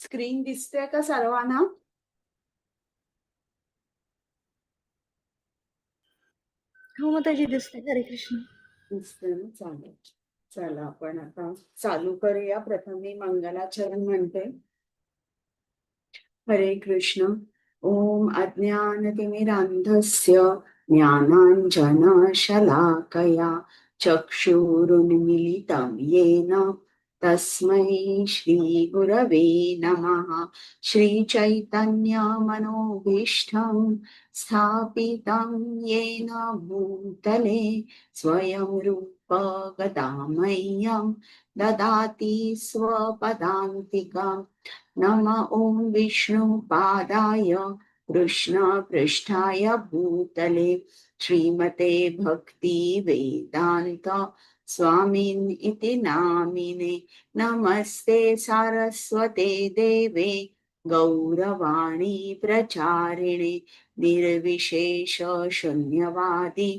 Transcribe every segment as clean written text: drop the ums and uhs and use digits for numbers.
Screen दिसते का सर्वांना? हो माताजी दिसते. हरे कृष्ण. दिसते ना, चालेल. चला आपण आता चालू करूया. प्रथम मी मंगलाचरण म्हणते. हरे कृष्ण. ओम अज्ञानतिमिरान्धस्य ज्ञानाञ्जनशलाकया चक्षुरुन्मीलितं येन तस्मै श्रीगुरवे नमः. श्रीचैतन्यमनोभीष्टं स्थापितं येन भूतले स्वयं रूप गदामह्यं ददाति स्वपदान्तिकम्. नम ॐ विष्णुपादाय कृष्णपृष्ठाय भूतले श्रीमते भक्ति वेदान्त स्वामिन् इति नामिने. नमस्ते सारस्वते देवे गौरवाणी प्रचारिणे निर्विशेष शून्यवादी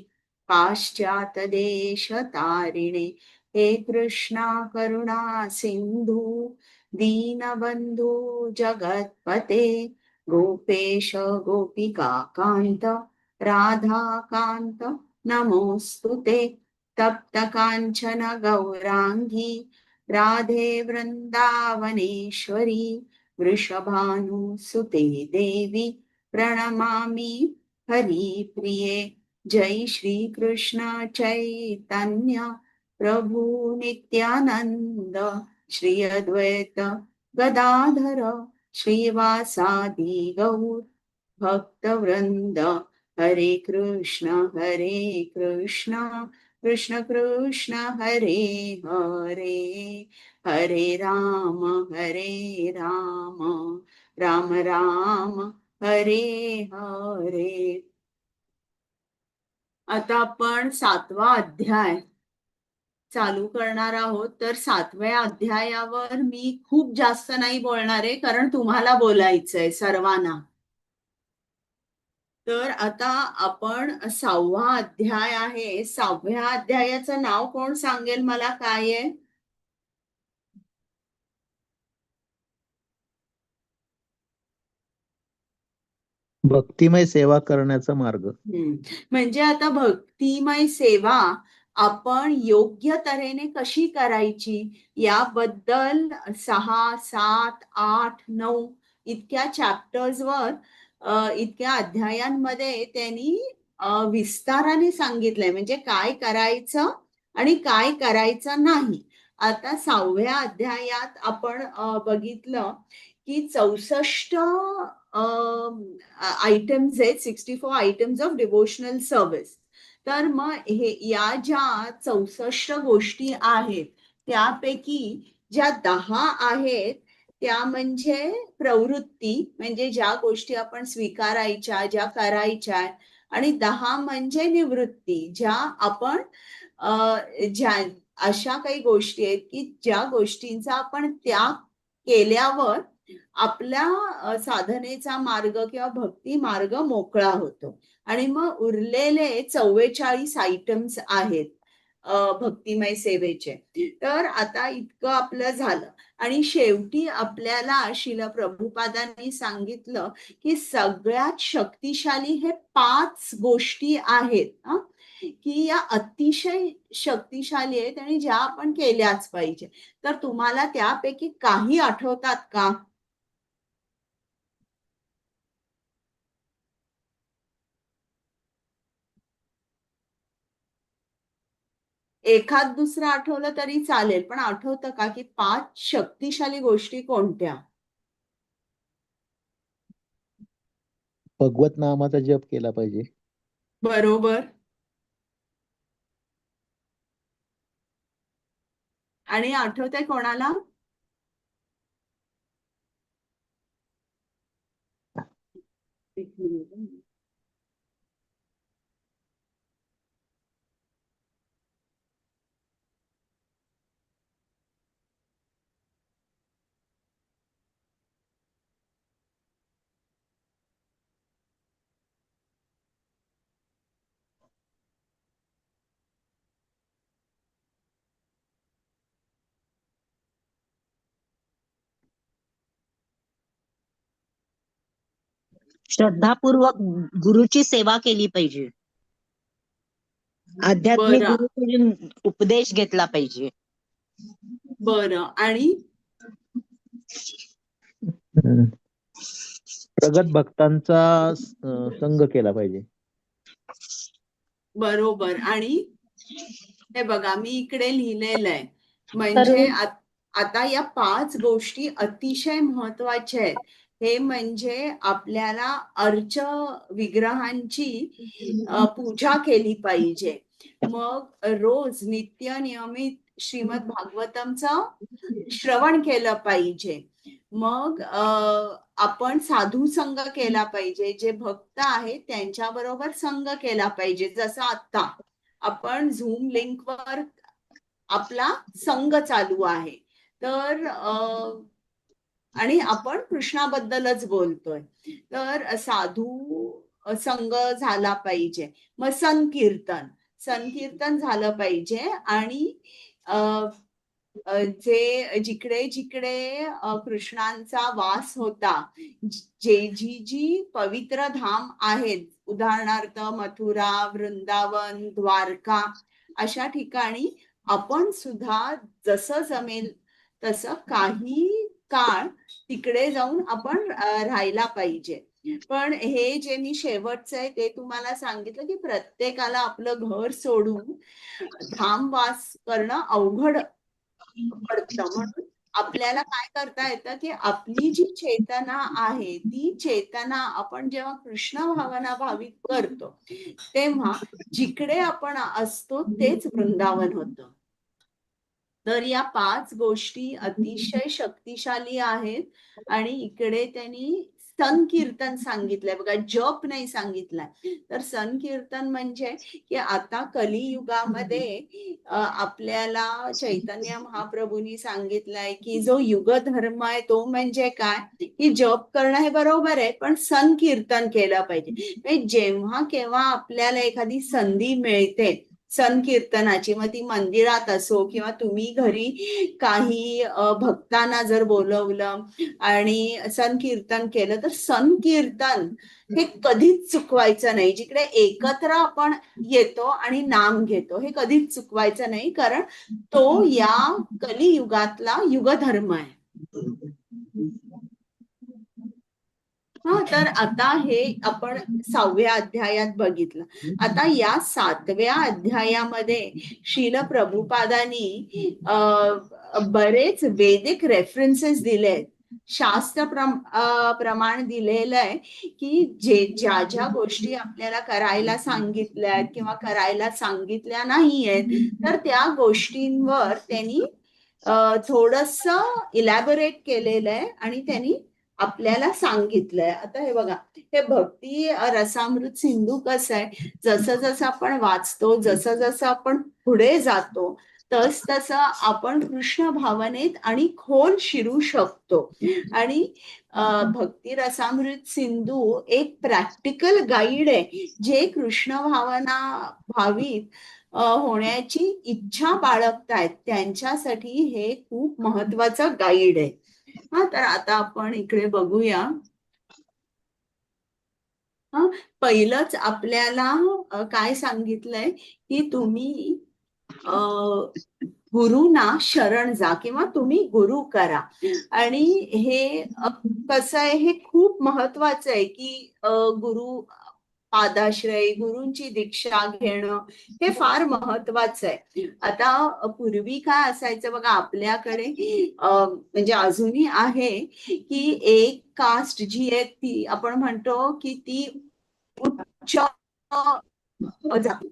पाश्चातदेशतारिणे. हे कृष्णा करुणा सिन्धु दीनबन्धु जगत्पते गोपेश गोपिकान्त राधाकान्त नमोऽस्तु ते. तप्त काञ्चन गौराङ्गी राधे वृन्दावनेश्वरी वृषभानुसुते देवी प्रणमामि हरिप्रिये. जय श्रीकृष्ण चैतन्य प्रभु नित्यानन्द श्री अद्वैत गदाधर श्रीवासादि गौर भक्तवृंद. हरे कृष्ण कृष्ण कृष्ण हरे हरे, हरे राम राम राम हरे हरे. आता आपण 7वा अध्याय चालू करणार आहोत. तर 7व्या अध्यायावर मी खूप जास्त नाही बोलणार आहे, कारण तुम्हाला बोलायचंय सर्वांना. तर आता आपण 6वा अध्याय आहे. 6व्या अध्यायाचं नाव कोण सांगेल मला काय आहे? भक्तिमय सेवा करण्याचा मार्ग. म्हणजे आता भक्तिमय सेवा आपण योग्य तऱ्हेने कशी करायची याबद्दल 6, 7, 8, 9 इतक्या चॅप्टर्सवर इतक्या अध्यायांमध्ये त्यांनी विस्ताराने सांगितलंय, म्हणजे काय करायचं आणि काय करायचं नाही. आता 6व्या अध्यायात आपण बघितलं की 64 आयटम्स आहेत, 64 आयटम्स ऑफ डिवोशनल सर्व्हिस. तर मग हे या ज्या 64 गोष्टी आहेत त्यापैकी ज्या 10 आहेत त्या म्हणजे प्रवृत्ती, म्हणजे ज्या गोष्टी आपण स्वीकारायच्या, ज्या करायच्या, आणि 10 म्हणजे निवृत्ती, ज्या आपण ज्या अशा काही गोष्टी आहेत की ज्या गोष्टींचा आपण त्याग केल्यावर आपल्या साधनेचा मार्ग किंवा भक्ती मार्ग मोकळा होतो. आणि मग उरलेले 44 आयटम्स आहेत भक्तिमय सेवेचे. तर आता इतकं आपलं झालं आणि शेवटी आपल्याला शिल प्रभुपादांनी सांगितलं की सगळ्यात शक्तिशाली हे 5 गोष्टी आहेत की या अतिशय शक्तिशाली आहेत आणि ज्या आपण केल्याच पाहिजे. तर तुम्हाला त्यापैकी काही आठवतात का? एखाद दुसरं आठवलं तरी चालेल, पण आठवतं का की 5 शक्तिशाली गोष्टी कोणत्या? भगवत नामाचा जप केला पाहिजे. बरोबर. आणि आठवतंय कोणाला? एक मिनिट. श्रद्धापूर्वक गुरुची सेवा केली पाहिजे. आध्यात्मिक बरं. गुरुकडून उपदेश घेतला पाहिजे. बरं. आणि प्रगत भक्तांचा संग केला पाहिजे. बरोबर. आणि हे बघा मी इकडे लिहिलेलं आहे म्हणजे आता या 5 गोष्टी अतिशय महत्वाच्या आहेत. हे म्हणजे आपल्याला अर्च विग्रहांची पूजा केली पाहिजे. मग रोज नित्य नियमित श्रीमद भागवतमचं श्रवण केलं पाहिजे. मग आपण साधू संग केला पाहिजे. जे भक्त आहेत त्यांच्याबरोबर संग केला पाहिजे. जसं आता आपण झूम लिंकवर आपला संघ चालू आहे. तर आणि आपण कृष्णाबद्दलच बोलतोय. तर साधू संघ झाला पाहिजे. मग संकीर्तन झालं पाहिजे. आणि जे जिकडे जिकडे कृष्णांचा वास होता, जी पवित्र धाम आहेत, उदाहरणार्थ मथुरा, वृंदावन, द्वारका, अशा ठिकाणी आपण सुद्धा जसं जमेल तसं काही काळ तिकडे जाऊन आपण राहायला पाहिजे. पण हे जे मी शेवटचं आहे ते तुम्हाला सांगितलं की प्रत्येकाला आपलं घर सोडून धामवास करणं अवघड पडतं. म्हणून आपल्याला काय करता येतं की आपली जी चेतना आहे ती चेतना आपण जेव्हा कृष्ण भावना भावित करतो तेव्हा जिकडे आपण असतो तेच वृंदावन होतं. तर या 5 गोष्टी अतिशय शक्तिशाली आहेत. आणि इकडे त्यांनी संकीर्तन सांगितलंय बघा, जप नाही सांगितलाय. तर संकीर्तन म्हणजे की आता कलियुगामध्ये आपल्याला चैतन्य महाप्रभूंनी सांगितलंय की जो युग धर्म आहे तो म्हणजे काय की जप करणं हे बरोबर आहे, पण संकीर्तन केलं पाहिजे. जेव्हा केव्हा आपल्याला एखादी संधी मिळते संकीर्तनाची, मग ती मंदिरात असो किंवा तुम्ही घरी काही भक्तांना जर बोलवलं आणि संकीर्तन केलं, तर संकीर्तन हे कधीच चुकवायचं नाही. जिकडे एकत्र आपण येतो आणि नाम घेतो हे कधीच चुकवायचं नाही, कारण तो या कलियुगातला युगधर्म आहे. तर आता हे आपण 6व्या अध्यायात बघितलं. आता या 7व्या अध्यायामध्ये श्रील प्रभुपादांनी बरेच वैदिक रेफरन्सेस दिले आहेत. शास्त्र प्रमाण दिलेलं आहे की ज्या ज्या गोष्टी आपल्याला करायला सांगितल्यात किंवा करायला सांगितल्या नाहीयेत तर त्या गोष्टींवर त्यांनी थोडस इलॅबोरेट केलेलं आहे आणि त्यांनी आपल्याला सांगितलंय. आता हे बघा, हे भक्ती रसामृत सिंधू कसं आहे, जसं जसं आपण वाचतो, जसं जसं आपण पुढे जातो तस तसं आपण कृष्ण भावनेत आणि खोल शिरू शकतो. आणि भक्ती रसामृत सिंधू एक प्रॅक्टिकल गाईड आहे जे कृष्ण भावना भावित होण्याची इच्छा बाळगतायत त्यांच्यासाठी हे खूप महत्वाचं गाईड आहे. तर आता आपण इकडे बघूया. पहिलंच आपल्याला काय सांगितलंय की तुम्ही गुरुना शरण जा किंवा तुम्ही गुरु करा. आणि हे कसं आहे, हे खूप महत्वाचं आहे की गुरु पादाश्रय, गुरूंची दीक्षा घेणं हे फार महत्वाचं आहे. आता पूर्वी काय असायचं बघा, आपल्याकडे म्हणजे अजूनही आहे की एक कास्ट जी आहे ती आपण म्हणतो की ती उच्च आहे.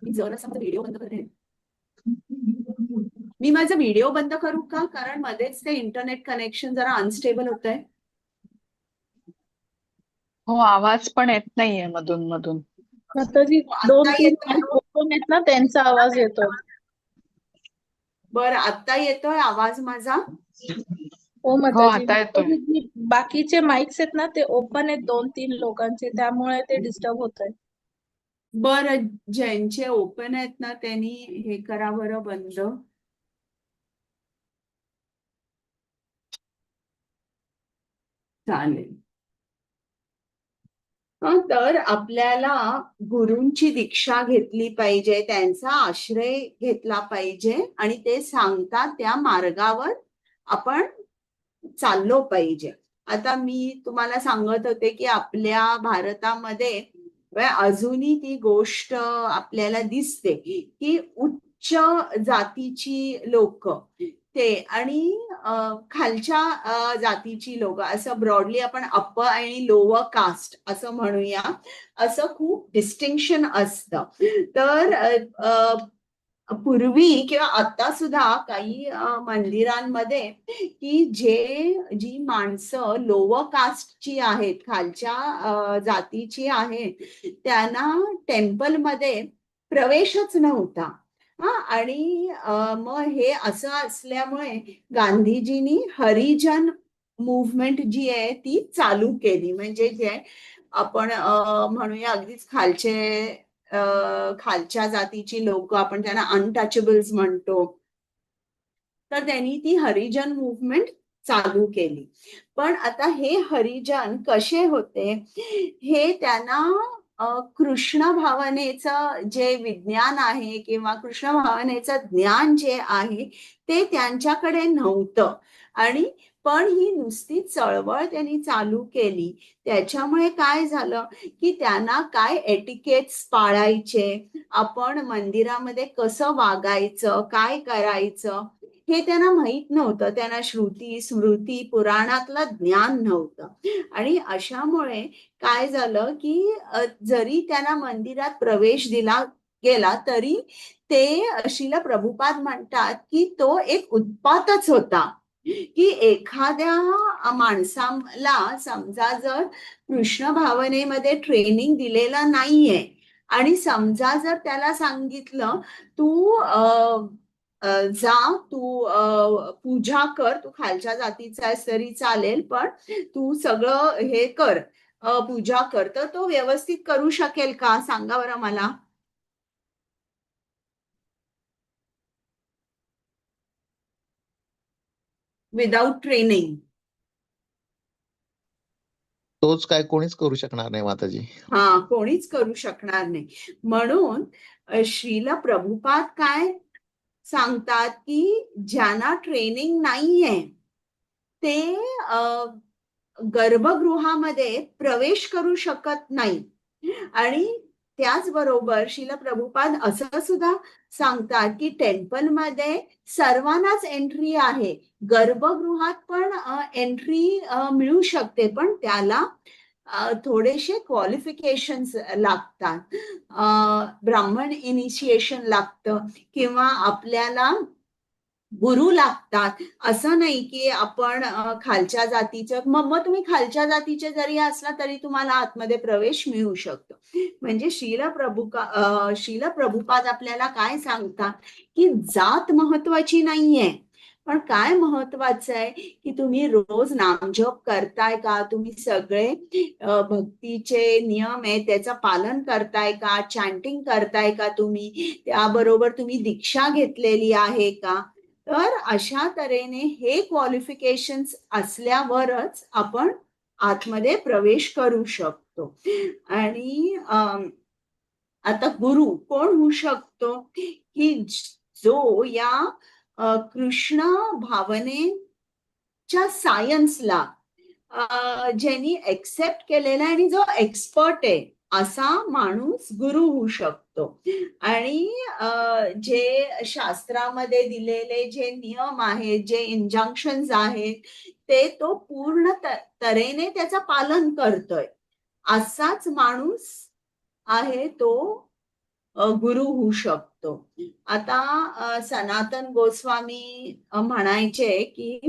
मी जरासा व्हिडिओ बंद करते. मी माझा व्हिडिओ बंद करू का, कारण मध्येच ते इंटरनेट कनेक्शन जरा अनस्टेबल होत आहे. हो, आवाज पण येत नाहीये मधून मधून. दोन तीन ओपन आहेत ना त्यांचा आवाज येतो. बरं, आता येतोय आवाज माझा? हो माताजी, आता येतोय. बाकीचे माइक्स आहेत ना ते ओपन आहेत 2-3 लोकांचे, त्यामुळे ते डिस्टर्ब होत आहे. बरं, ज्यांचे ओपन आहेत ना त्यांनी हे करा बरं बंद. चालेल. तर आपल्याला गुरूंची दीक्षा घेतली पाहिजे, त्यांचा आश्रय घेतला पाहिजे आणि ते सांगतात त्या मार्गावर आपण चाललो पाहिजे. आता मी तुम्हाला सांगत होते की आपल्या भारतामध्ये अजूनही ती गोष्ट आपल्याला दिसते की उच्च जातीची लोक ते आणि खालच्या जातीची लोक, असं ब्रॉडली आपण अप्पर आणि लोअर कास्ट असं म्हणूया, असं खूप डिस्टिंक्शन असतं. तर पूर्वी किंवा आता सुद्धा काही मंदिरांमध्ये की जी माणसं लोअर कास्टची आहेत, खालच्या जातीची आहेत, त्यांना टेम्पलमध्ये प्रवेशच नव्हता. आणि मग हे असं असल्यामुळे गांधीजींनी हरिजन मूव्हमेंट जी आहे ती चालू केली. म्हणजे जे आपण म्हणूया अगदीच खालच्या जातीची लोक, आपण त्यांना अनटचेबल्स म्हणतो, तर त्यांनी ती हरिजन मूव्हमेंट चालू केली. पण आता हे हरिजन कसे होते, हे त्यांना कृष्ण भावनेचं जे विज्ञान आहे किंवा कृष्ण भावनेचं ज्ञान जे आहे ते त्यांच्याकडे नव्हतं. आणि पण ही नुसती चळवळ त्यांनी चालू केली, त्याच्यामुळे काय झालं की त्यांना काय एटिकेट्स पाळायचे, आपण मंदिरामध्ये कसं वागायचं, काय करायचं, हे त्यांना माहित नव्हतं. त्यांना श्रुती स्मृती पुराणातलं ज्ञान नव्हतं. आणि अशामुळे काय झालं की जरी त्यांना मंदिरात प्रवेश दिला गेला तरी ते श्रील प्रभुपाद म्हणतात की तो एक उत्पातच होता. की एखाद्या माणसाला समजा जर कृष्ण भावनेमध्ये ट्रेनिंग दिलेलं नाहीये आणि समजा जर त्याला सांगितलं तू जा, तू पूजा कर, तू खालच्या जातीचा आहेस तरी चालेल, पण तू सगळं हे कर, पूजा कर, तर तो व्यवस्थित करू शकेल का, सांगा बरं मला. विदाउट ट्रेनिंग तोच काय कोणीच करू शकणार नाही माताजी. कोणीच करू शकणार नाही. म्हणून श्रील प्रभुपाद काय सांगतात की ज्यांना ट्रेनिंग नाहीये ते गर्भगृहामध्ये प्रवेश करू शकत नाही. आणि त्याचबरोबर श्रील प्रभुपाद असं सुद्धा सांगतात की टेम्पलमध्ये सर्वांनाच एंट्री आहे, गर्भगृहात पण एंट्री मिळू शकते, पण त्याला थोडेसे क्वालिफिकेशन्स लागतात. ब्राह्मण इनिशिएशन लागतं किंवा आपल्याला गुरु लागतात. असं नाही की आपण खालच्या जातीचं, मग तुम्ही खालच्या जातीचे जरी असला तरी तुम्हाला आतमध्ये प्रवेश मिळू शकतो. म्हणजे श्रील प्रभुपाद आपल्याला काय सांगतात की जात महत्वाची नाहीये, पण काय महत्वाचं आहे की तुम्ही रोज नामजप करताय का, तुम्ही सगळे भक्तीचे नियम आहे त्याचं पालन करताय का, चॅन्टिंग करताय का, तुम्ही त्याबरोबर तुम्ही दीक्षा घेतलेली आहे का. तर अशा तऱ्हेने हे क्वालिफिकेशन्स असल्यावरच आपण आतमध्ये प्रवेश करू शकतो. आणि आता गुरु कोण होऊ शकतो की जो या कृष्ण भावनेच्या सायन्सला ज्यांनी एक्सेप्ट केलेला आणि जो एक्सपर्ट आहे असा माणूस गुरु होऊ शकतो. आणि जे शास्त्रामध्ये दिलेले जे नियम आहेत, जे इंजंक्शन्स आहेत, ते तो पूर्ण तऱ्हेने त्याचं पालन करतोय, असाच माणूस आहे तो गुरु होऊ शकतो. आता सनातन गोस्वामी म्हणायचे की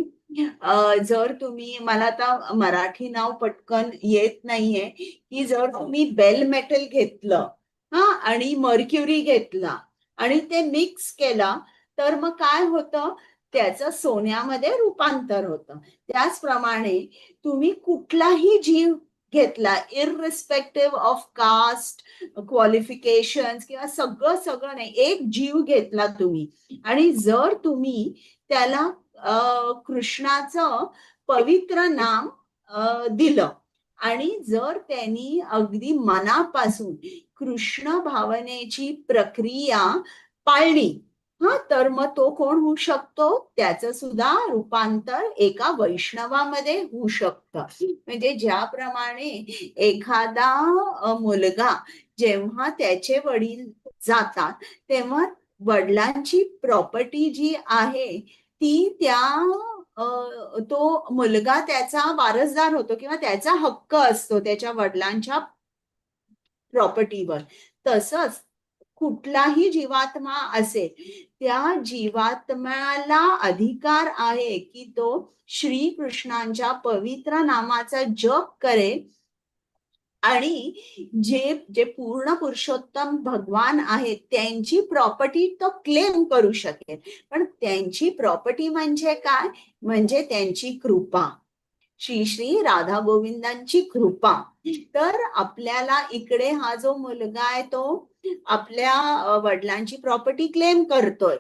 जर तुम्ही, मला आता मराठी नाव पटकन येत नाहीये, की जर तुम्ही बेल मेटल घेतलं आणि मर्क्युरी घेतला आणि ते मिक्स केला तर मग काय होतं, त्याचं सोन्यामध्ये रूपांतर होतं. त्याचप्रमाणे तुम्ही कुठलाही जीव घेतला, इररिस्पेक्टिव्ह ऑफ कास्ट, क्वालिफिकेशन किंवा सगळं नाही, एक जीव घेतला तुम्ही आणि जर तुम्ही त्याला कृष्णाचं पवित्र नाम दिलं आणि जर त्यांनी अगदी मनापासून कृष्ण भावनेची प्रक्रिया पाळली, तर मग तो कोण होऊ शकतो, त्याचं सुद्धा रूपांतर एका वैष्णवामध्ये होऊ शकतं. म्हणजे ज्याप्रमाणे एखादा मुलगा जेव्हा त्याचे वडील जातात तेव्हा वडिलांची प्रॉपर्टी जी आहे ती तो मुलगा त्याचा वारसदार होतो किंवा त्याचा हक्क असतो त्याच्या वडिलांच्या प्रॉपर्टीवर. तसंच कुठलाही जीवात्मा असेल त्या जीवात्म्याला अधिकार आहे की तो श्रीकृष्णांच्या पवित्र नामाचा जप करेल आणि जे जे पूर्ण पुरुषोत्तम भगवान आहेत त्यांची प्रॉपर्टी तो क्लेम करू शकेल. पण त्यांची प्रॉपर्टी म्हणजे काय, म्हणजे त्यांची कृपा, श्री श्री राधा गोविंदांची कृपा. तर आपल्याला इकडे हा जो मुलगा आहे तो आपल्या वडिलांची प्रॉपर्टी क्लेम करतोय,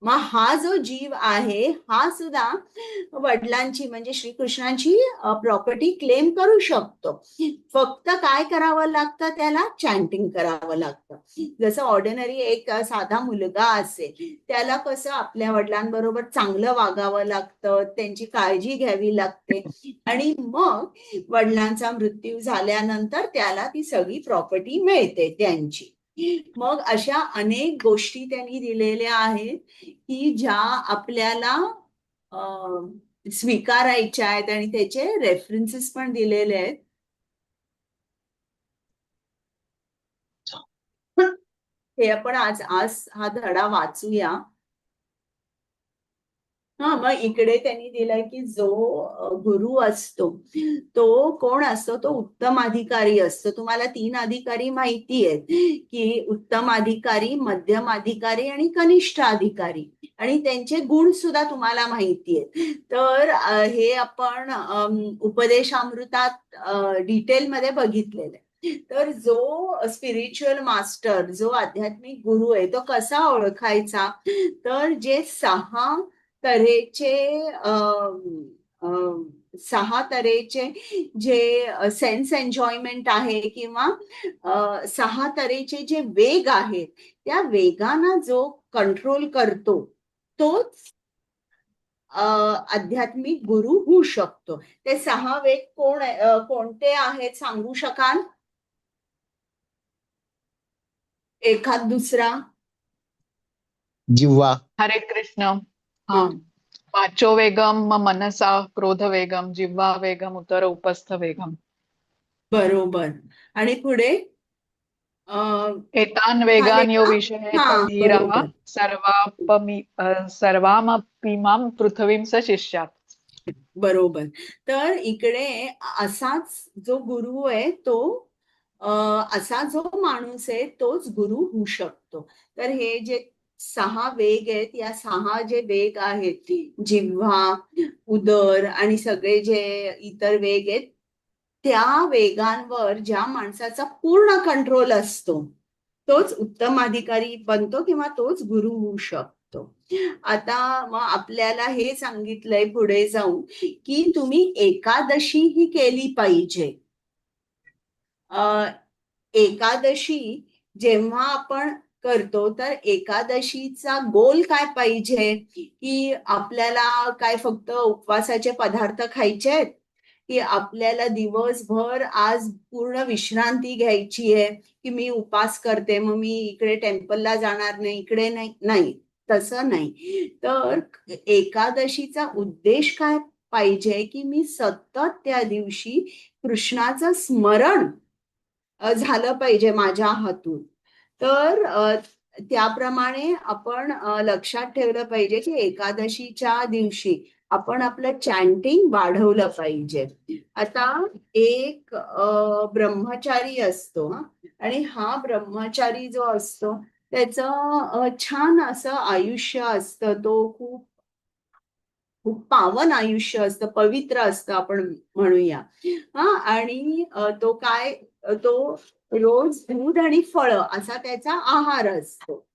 मग हा जो जीव आहे हा सुद्धा वडिलांची म्हणजे श्रीकृष्णांची प्रॉपर्टी क्लेम करू शकतो. फक्त काय करावं लागतं, त्याला चॅन्टिंग करावं लागतं. जसं ऑर्डिनरी एक साधा मुलगा असेल त्याला कसं आपल्या वडिलांबरोबर चांगलं वागावं लागतं, त्यांची काळजी घ्यावी लागते आणि मग वडिलांचा मृत्यू झाल्यानंतर त्याला ती सगळी प्रॉपर्टी मिळते त्यांची. मग अशा अनेक गोष्टी त्यांनी दिलेल्या आहेत की ज्या आपल्याला स्वीकारायच्या आहेत आणि त्याचे रेफरन्सेस पण दिलेले आहेत. हे आपण आज हा धडा वाचूया. मग इकडे त्यांनी दिलंय की जो गुरु असतो तो कोण असतो, तो उत्तम अधिकारी असतो. तुम्हाला 3 अधिकारी माहिती आहेत की उत्तम अधिकारी, मध्यम अधिकारी आणि कनिष्ठ अधिकारी, आणि त्यांचे गुण सुद्धा तुम्हाला माहिती आहेत. तर हे आपण उपदेशामृतात डिटेलमध्ये बघितलेलं आहे. तर जो स्पिरिच्युअल मास्टर, जो आध्यात्मिक गुरु आहे तो कसा ओळखायचा, तर जे 6 तऱ्हेचे जे सेन्स एन्जॉयमेंट आहे किंवा 6 तऱ्हेचे जे वेग आहेत त्या वेगांना जो कंट्रोल करतो तोच आध्यात्मिक गुरु होऊ शकतो. ते 6 वेग कोणते आहेत सांगू शकाल एखाद दुसरा? जिव्हा, हरे कृष्ण. हा, वाचो वेगम मनसा क्रोध वेगम जिव्हा वेगम उतर उपस्थ वेगम. बरोबर. आणि पुढे एतान वेगान यो विषये धीरः बरोबर. सर्वामपीमां पृथ्वीं स शिष्यात. बरोबर. तर इकडे असाच जो गुरु आहे तो असा जो माणूस आहे तोच गुरु होऊ शकतो. तर हे जे 6 वेग आहेत, या 6 जे वेग आहेत, जिव्हा, उदर आणि सगळे जे इतर वेग आहेत, त्या वेगांवर ज्या माणसाचा पूर्ण कंट्रोल असतो तोच उत्तम अधिकारी बनतो किंवा तोच गुरु होऊ शकतो. आता मग आपल्याला हे सांगितलंय पुढे जाऊन की तुम्ही एकादशी ही केली पाहिजे. एकादशी जेव्हा आपण करतो तर एकादशीचा गोल काय पाहिजे, की आपल्याला काय फक्त उपवासाचे पदार्थ खायचे आहेत, की आपल्याला दिवसभर आज पूर्ण विश्रांती घ्यायची आहे, की मी उपास करते मग मी इकडे टेम्पलला जाणार नाही, इकडे नाही, तसं नाही. तर एकादशीचा उद्देश काय पाहिजे, की मी सतत त्या दिवशी कृष्णाचं स्मरण झालं पाहिजे माझ्या हातून. तर त्याप्रमाणे आपण लक्षात ठेवलं पाहिजे की एकादशीच्या दिवशी आपण आपलं चॅन्टिंग वाढवलं पाहिजे. आता एक ब्रह्मचारी असतो आणि हा ब्रह्मचारी जो असतो त्याचं छान असं आयुष्य असतं, तो खूप खूप पावन आयुष्य असतं, पवित्र असतं आपण म्हणूया. आणि तो काय, तो रोज दूध आणि फळं असा त्याचा आहार असतो.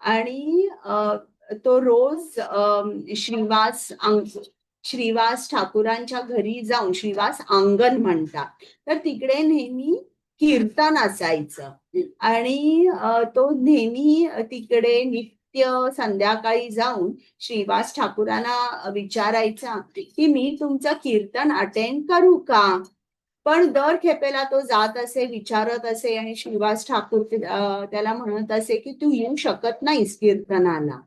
आणि तो रोज श्रीवास ठाकूरांच्या घरी जाऊन, श्रीवास अंगण म्हणतात, तर तिकडे नेहमी कीर्तन असायचं. आणि तो नेहमी तिकडे नित्य संध्याकाळी जाऊन श्रीवास ठाकूरांना विचारायचा की मी तुमचं कीर्तन अटेंड करू का. पण दर खेपेला तो जात असे, विचारत असे, आणि श्रीवास ठाकूर त्याला म्हणत असे की तू येऊ शकत नाहीस कीर्तनाला.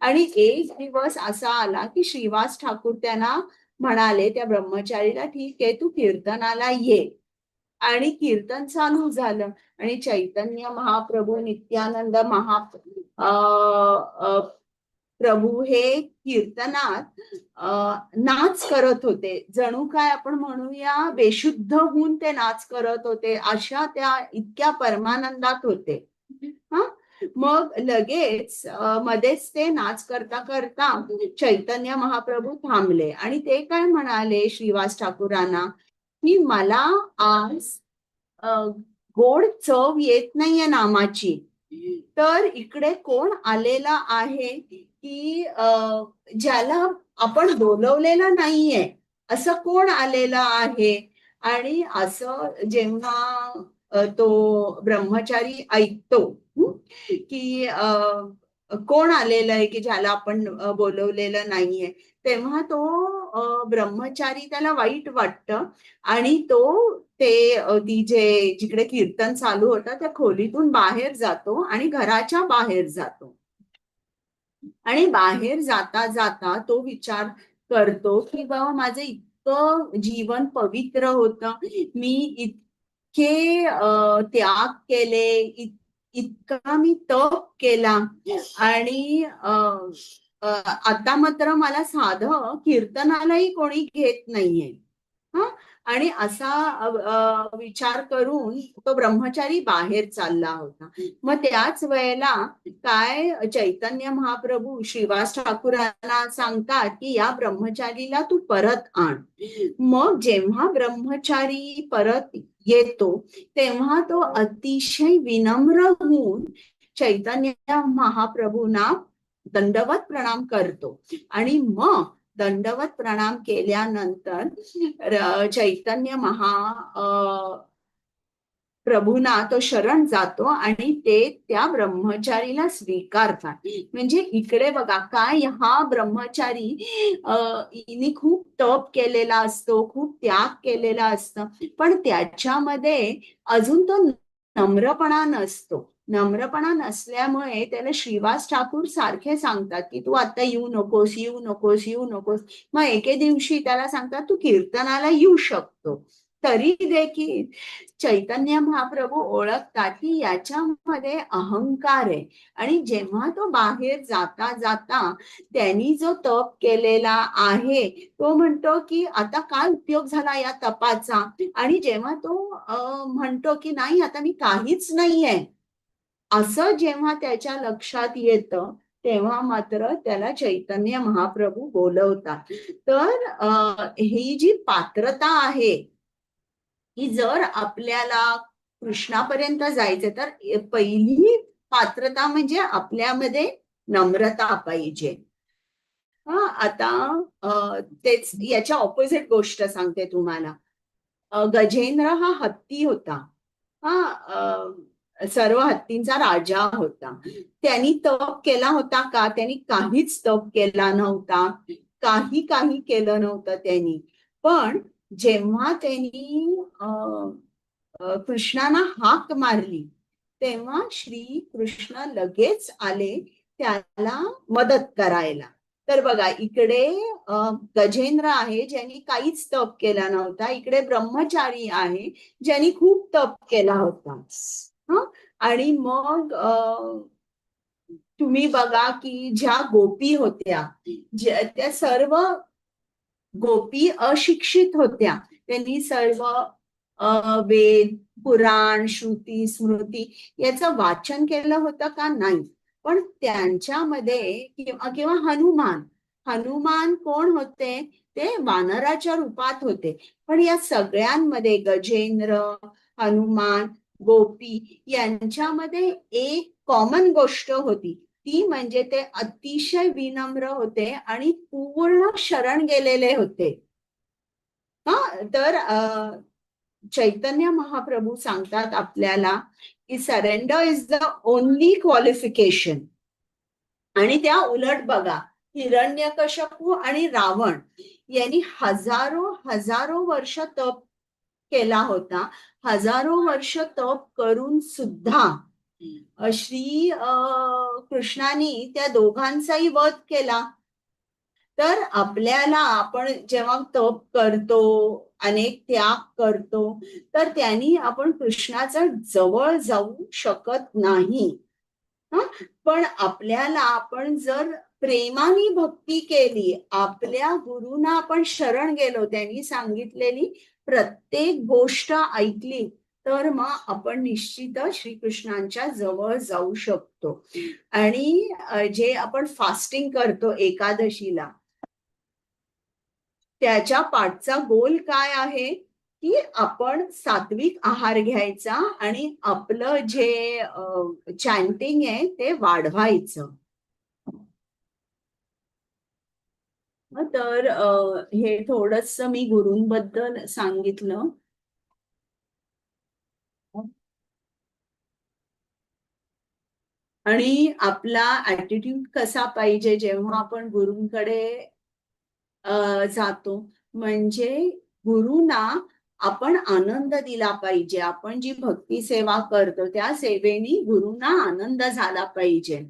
आणि एक दिवस असा आला की श्रीवास ठाकूर त्यांना म्हणाले, त्या ब्रह्मचारीला, ठीक आहे तू कीर्तनाला ये. आणि कीर्तन चालू झालं आणि चैतन्य महाप्रभू, नित्यानंद प्रभू हे कीर्तनात नाच करत होते. जणू काय आपण म्हणूया बेशुद्ध होऊन ते नाच करत होते, अशा त्या इतक्या परमानंदात होते. मग लगेच मध्येच ते नाच करता करता चैतन्य महाप्रभू थांबले आणि ते काय म्हणाले श्रीवास ठाकूरांना की मला आज गोड चव येत नाहीये नामाची. तर इकडे कोण आलेला आहे की ज्याला आपण बोलवलेलं नाहीये, असं कोण आलेलं आहे. आणि असं जेव्हा तो ब्रह्मचारी ऐकतो की कोण आलेलं आहे की ज्याला आपण बोलवलेलं नाहीये, तेव्हा तो ब्रह्मचारी, त्याला वाईट वाटतं आणि तो ती जिकडे कीर्तन चालू होतं त्या खोलीतून बाहेर जातो आणि घराच्या बाहेर जातो. आणि बाहेर जाता जाता तो विचार करतो की बाबा माझं इतकं जीवन पवित्र होतं, मी इतके त्याग केले, इतका मी तप केला, आणि आता मात्र मला साधं कीर्तनालाही कोणी घेत नाहीये. आणि असा विचार करून तो ब्रह्मचारी बाहेर चालला होता. मग त्याच वेळेला काय चैतन्य महाप्रभू श्रीवास ठाकूरांना सांगतात की या ब्रह्मचारीला तू परत आण. मग जेव्हा ब्रह्मचारी परत येतो तेव्हा तो अतिशय विनम्र होऊन चैतन्य महाप्रभूंना दंडवत प्रणाम करतो. आणि मग दंडवत प्रणाम केल्यानंतर चैतन्य प्रभूंना तो शरण जातो आणि ते त्या ब्रह्मचारीला स्वीकारतात. म्हणजे इकडे बघा काय, हा ब्रह्मचारी हिने खूप तप केलेला असतो, खूप त्याग केलेला असतं, पण त्याच्यामध्ये अजून तो नम्रपणा नसतो. नम्रपणा नसल्यामुळे त्याला श्रीवास ठाकूर सारखे सांगतात की तू आता येऊ नकोस, येऊ नकोस, येऊ नकोस. मग एके दिवशी त्याला सांगतात तू कीर्तनाला येऊ शकतो. तरी देखील चैतन्य महाप्रभू ओळखतात की याच्यामध्ये अहंकार आहे. आणि जेव्हा तो बाहेर जाता जाता त्यांनी जो तप केलेला आहे तो म्हणतो की आता काय उपयोग झाला या तपाचा. आणि जेव्हा तो म्हणतो की नाही आता मी काहीच नाहीये, असं जेव्हा त्याच्या लक्षात येतं तेव्हा मात्र त्याला चैतन्य महाप्रभू बोलवतात. तर ही जी पात्रता आहे की जर आपल्याला कृष्णापर्यंत जायचं तर पहिली पात्रता म्हणजे आपल्यामध्ये नम्रता पाहिजे. आता तेच याच्या ऑपोजिट गोष्ट सांगते तुम्हाला. गजेंद्र हा हत्ती होता. सर्व हत्तींचा राजा होता. त्यांनी तप केला होता का? त्यांनी काहीच तप केला नव्हता, काही केलं नव्हतं त्यांनी. पण जेव्हा त्यांनी कृष्णाला हाक मारली तेव्हा श्री कृष्ण लगेच आले त्याला मदत करायला. तर बघा इकडे गजेंद्र आहे ज्यांनी काहीच तप केला नव्हता, इकडे ब्रह्मचारी आहे ज्यांनी खूप तप केला होता. आणि मग तुम्ही बघा की ज्या गोपी होत्या त्या सर्व गोपी अशिक्षित होत्या. त्यांनी सर्व वेद, पुराण, श्रुती, स्मृती याचं वाचन केलं होतं का? नाही. पण त्यांच्यामध्ये किंवा हनुमान हनुमान कोण होते? ते वानराच्या रूपात होते. पण या सगळ्यांमध्ये गजेंद्र, हनुमान, गोपी यांच्यामध्ये एक कॉमन गोष्ट होती, ती म्हणजे ते अतिशय विनम्र होते आणि पूर्ण शरण गेलेले होते. तर चैतन्य महाप्रभू सांगतात आपल्याला की surrender is the only qualification. आणि त्या उलट बघा, हिरण्यकश्यपू आणि रावण यांनी हजारो वर्ष तप केला होता. हजारो वर्ष तप करून सुद्धा श्री कृष्णाने त्या दोघांचाही वध केला. तर आपल्याला आपण जेव्हा तप करतो, अनेक त्याग करतो, तर त्यांनी आपण कृष्णाच्या जवळ जाऊ शकत नाही. पण आपल्याला आपण जर प्रेमाने भक्ती केली, आपल्या गुरुंना आपण शरण गेलो, त्यांनी सांगितलेली प्रत्येक गोष्ट ऐकली, तर मग आपण निश्चितच श्रीकृष्णांच्या जवळ जाऊ शकतो. आणि जे आपण फास्टिंग करतो एकादशीला, त्याच्या पाठचा गोल काय आहे की आपण सात्विक आहार घ्यायचा आणि आपलं जे चॅन्टिंग आहे ते वाढवायचं. तर हे थोडस मी गुरूंबद्दल सांगितलं. आणि आपला ऍटिट्यूड कसा पाहिजे जेव्हा आपण गुरूंकडे जातो, म्हणजे गुरुना आपण आनंद दिला पाहिजे. आपण जी भक्ती सेवा करतो त्या सेवेनी गुरुंना आनंद झाला पाहिजे.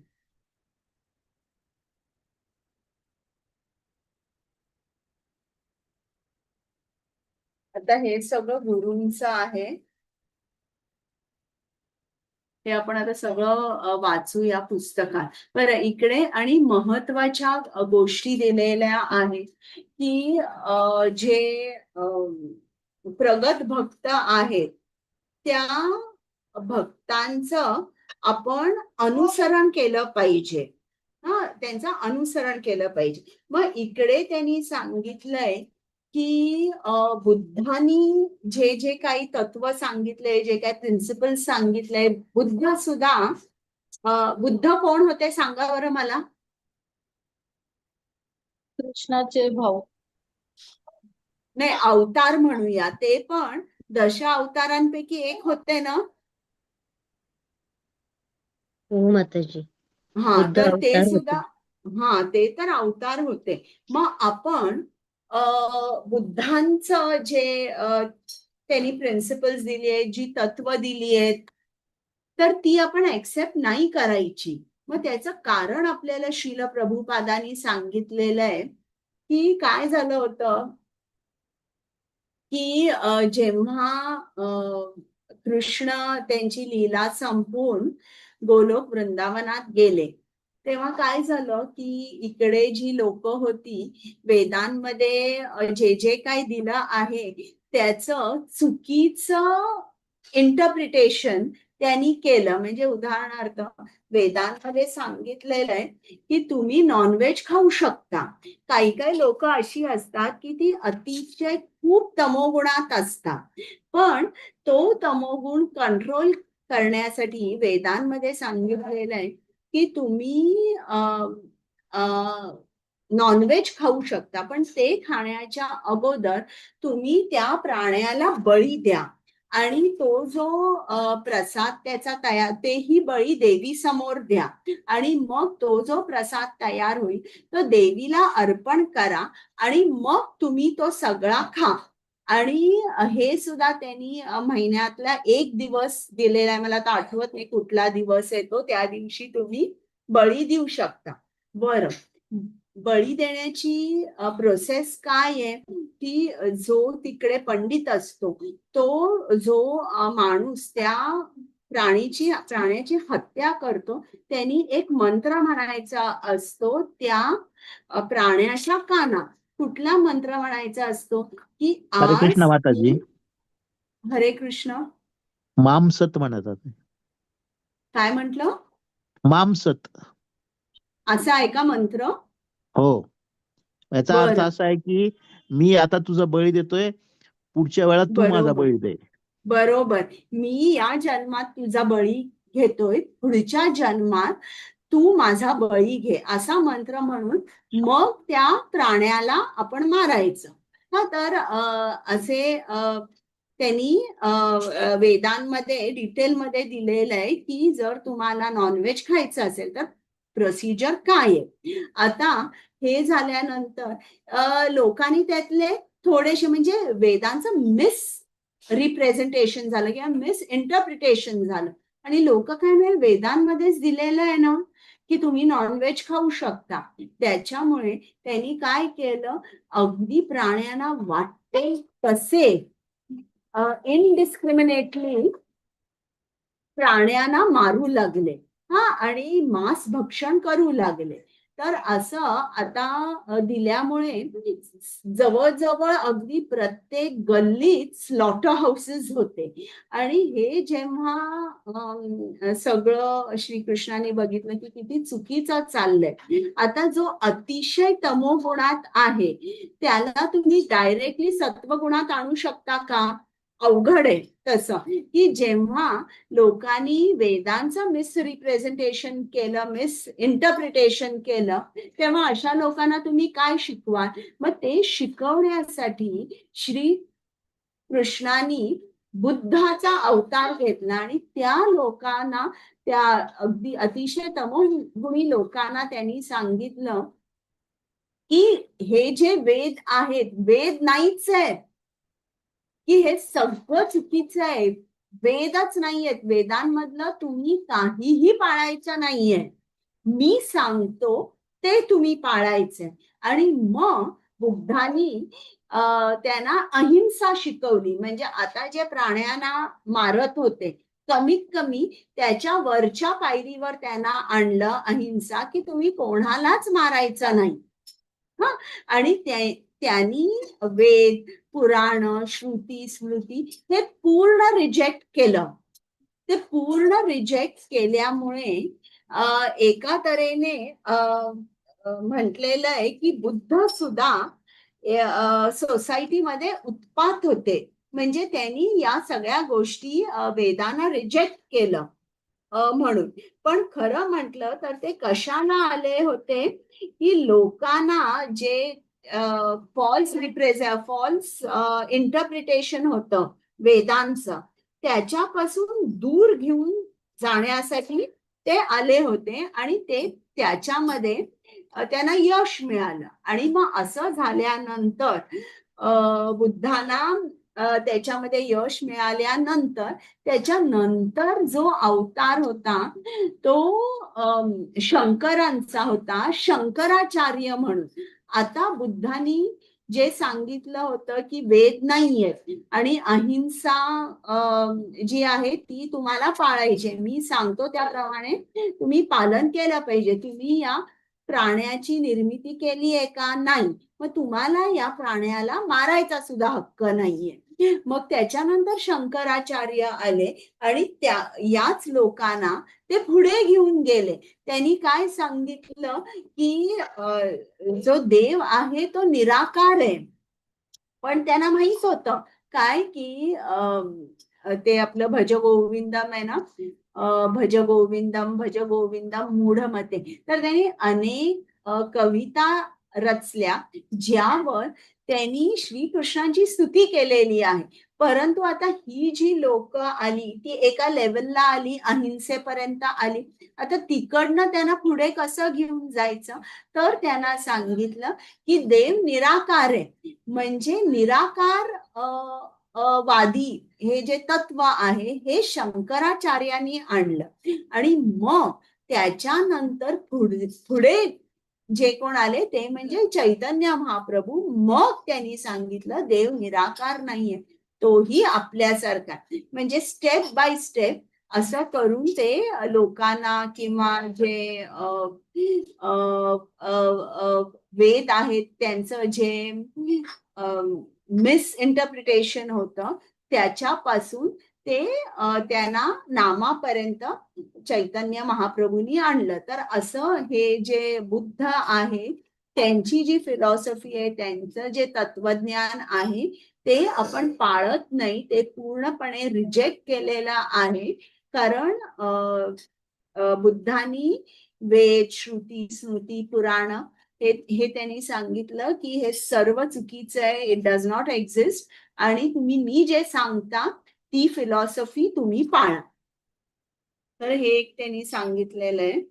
आता हे सगळं गुरूंचं आहे. हे आपण आता सगळं वाचू या पुस्तकात. बरं, इकडे आणि महत्वाच्या गोष्टी दिलेल्या आहेत की जे प्रगत भक्त आहेत त्या भक्तांचं आपण अनुसरण केलं पाहिजे. त्यांचं अनुसरण केलं पाहिजे. मग इकडे त्यांनी सांगितलंय की बुद्धांनी जे जे काही तत्व सांगितले, जे काही प्रिन्सिपल सांगितले, बुद्ध सुद्धा बुद्ध कोण होते सांगा बरं मला. कृष्णाचे भाऊ. नाही, अवतार म्हणूया, ते पण 10 अवतारांपैकी एक होते ना. हो माताजी. हा, बुद्ध तर ते अवतार सुद्धा, होते. ते तर अवतार होते. मग आपण बुद्धांचं जे त्यांनी प्रिन्सिपल्स दिली आहेत, जी तत्व दिली आहेत, तर ती आपण ऍक्सेप्ट नाही करायची. मग त्याचं कारण आपल्याला श्रील प्रभुपादांनी सांगितलेलं आहे की काय झालं होतं की जेव्हा कृष्ण त्यांची लीला संपवून गोलोक वृंदावनात गेले, तेव्हा काय झालं की इकडे जी लोक होती, वेदांमध्ये जे जे काही दिलं आहे त्याचं चुकीचं इंटरप्रिटेशन त्यांनी केलं. म्हणजे उदाहरणार्थ वेदांमध्ये सांगितलेलं आहे की तुम्ही नॉनव्हेज खाऊ शकता. काही काही लोक अशी असतात की ती अतिशय खूप तमोगुणात असतात, पण तो तमोगुण कंट्रोल करण्यासाठी वेदांमध्ये सांगितलेलं आहे की तुम्ही नॉनव्हेज खाऊ शकता, पण ते खाण्याच्या अगोदर तुम्ही त्या प्राण्याला बळी द्या आणि तो जो प्रसाद त्याचा तयार, तेही बळी देवी समोर द्या आणि मग तो जो प्रसाद तयार होईल तो देवीला अर्पण करा आणि मग तुम्ही तो सगळा खा. आणि हे सुद्धा त्यांनी महिन्यातला एक दिवस दिलेला आहे, मला आता आठवत नाही कुठला दिवस आहे तो, त्या दिवशी तुम्ही बळी देऊ शकता. बरं, बळी देण्याची प्रोसेस काय आहे की जो तिकडे पंडित असतो, तो जो माणूस त्या प्राण्याची हत्या करतो, त्यांनी एक मंत्र म्हणायचा असतो त्या प्राण्याच्या कानात. कुठला मंत्र म्हणायचा असतो की हरे कृष्ण आज माताजी. हरे कृष्ण. मामसत म्हणतात. काय म्हंटल? मामसत. असा आहे का मंत्र? हो. याचा अर्थ बरं. असा आहे की मी आता तुझा बळी देतोय, पुढच्या वेळा तू माझा बरोबर. बळी दे. बरोबर. मी या जन्मात तुझा बळी घेतोय, पुढच्या जन्मात तू माझा बळी घे, असा मंत्र म्हणून मग त्या प्राण्याला आपण मारायचं. हा, तर असे त्यांनी वेदांमध्ये डिटेलमध्ये दिलेलं आहे की जर तुम्हाला नॉनव्हेज खायचं असेल तर प्रोसिजर काय आहे. आता हे झाल्यानंतर लोकांनी त्यातले थोडेसे म्हणजे वेदांचं मिस रिप्रेझेंटेशन झालं किंवा मिस इंटरप्रिटेशन झालं आणि लोक काय नाही, वेदांमध्येच दिलेलं आहे ना की तुम्ही नॉनव्हेज खाऊ शकता. त्याच्यामुळे त्यांनी काय केलं, अगदी प्राण्यांना वाटते तसे इनडिस्क्रिमिनेटली प्राण्यांना मारू लागले. हा, आणि मांस भक्षण करू लागले. तर असं आता दिल्यामुळे जवळजवळ अगदी प्रत्येक गल्लीत स्लॉटर हाऊसेस होते. आणि हे जेव्हा सगळं श्रीकृष्णाने बघितलं की किती चुकीचं चाललंय, आता जो अतिशय तमोगुणात आहे त्याला तुम्ही डायरेक्टली सत्वगुणात आणू शकता का? अवघड आहे तसं. की जेव्हा लोकांनी वेदांचं मिसरिप्रेझेंटेशन केलं, मिस इंटरप्रिटेशन केलं, तेव्हा अशा लोकांना तुम्ही काय शिकवाल? मग ते शिकवण्यासाठी श्री कृष्णानी बुद्धाचा अवतार घेतला आणि त्या लोकांना, त्या अगदी अतिशय तमोगुणी लोकांना त्यांनी सांगितलं की हे जे वेद आहेत, वेद नाहीच आहेत, की हे सगळं चुकीचं आहे. वेदच नाहीयेत, वेदांमधलं तुम्ही काहीही पाळायचं नाहीये. मी सांगतो ते तुम्ही पाळायचंय. आणि मग बुद्धांनी त्यांना अहिंसा शिकवली. म्हणजे आता जे प्राण्यांना मारत होते, कमीत कमी त्याच्या वरच्या पायरीवर त्यांना आणलं अहिंसा, की तुम्ही कोणालाच मारायचं नाही. हा, आणि त्यांनी वेद, पुराण, श्रुती, स्मृती हे पूर्ण रिजेक्ट केलं. ते पूर्ण रिजेक्ट केल्यामुळे एका तऱ्हेने म्हटलेलं आहे की बुद्ध सुद्धा सोसायटीमध्ये उत्पात होते. म्हणजे त्यांनी या सगळ्या गोष्टी वेदांना रिजेक्ट केलं म्हणून. पण खरं म्हटलं तर ते कशाला आले होते की लोकांना जे फॉल्स इंटरप्रिटेशन होतं वेदांचं, त्याच्यापासून दूर घेऊन जाण्यासाठी ते आले होते. आणि ते त्याच्यामध्ये त्यांना यश मिळालं. आणि मग असं झाल्यानंतर बुद्धांना त्याच्यामध्ये यश मिळाल्यानंतर त्याच्यानंतर जो अवतार होता तो शंकरांचा होता, शंकराचार्य म्हणून. आता बुद्धांनी जे सांगितलं होतं की वेद नाहीयेत आणि अहिंसा जी आहे ती तुम्हाला पाळायची, मी सांगतो त्याप्रमाणे तुम्ही पालन केलं पाहिजे. तुम्ही या प्राण्याची निर्मिती केली आहे का? नाही. मग तुम्हाला या प्राण्याला मारायचा सुद्धा हक्क नाहीये. मग त्याच्यानंतर शंकराचार्य आले आणि याच लोकांना ते पुढे घेऊन गेले. त्यांनी काय सांगितलं की जो देव आहे तो निराकार आहे. पण त्यांना माहित होतं काय की ते आपलं भज गोविंदम आहे ना, भज गोविंदम भज गोविंदम मूढमते. तर त्यांनी अनेक कविता रचल्या ज्यावर त्यांनी श्रीकृष्णांची स्तुती केलेली आहे. परंतु आता ही जी लोक आली ती एका लेवलला आली, अहिंसेपर्यंत आली. आता तिकडनं त्यांना पुढे कसं घेऊन जायचं? तर त्यांना सांगितलं की देव निराकार आहे. म्हणजे निराकार वादी हे जे तत्व आहे हे शंकराचार्यांनी आणलं. आणि मग त्याच्यानंतर पुढे जे कोण आले ते म्हणजे चैतन्य महाप्रभू. मग त्यांनी सांगितलं देव निराकार नाहीये, तोही आपल्यासारखा. म्हणजे स्टेप बाय स्टेप असं करून ते लोकांना किंवा जे वेद आहेत त्यांचं जे मिस इंटरप्रिटेशन होतं त्याच्यापासून ते त्यांना नामापर्यंत चैतन्य महाप्रभूंनी आणलं. तर असं हे जे बुद्ध आहे त्यांची जी फिलॉसॉफी आहे, त्यांचं जे तत्वज्ञान आहे ते आपण पाळत नाही, ते पूर्णपणे रिजेक्ट केलेलं आहे. कारण बुद्धांनी वेद, श्रुती, स्मृती, पुराण हे त्यांनी सांगितलं की हे सर्व चुकीचं आहे, इट डज नॉट एक्झिस्ट, आणि मी जे सांगता ती फिलॉसॉफी तुम्ही पाळा. तर हे एक त्यांनी सांगितलेलं आहे.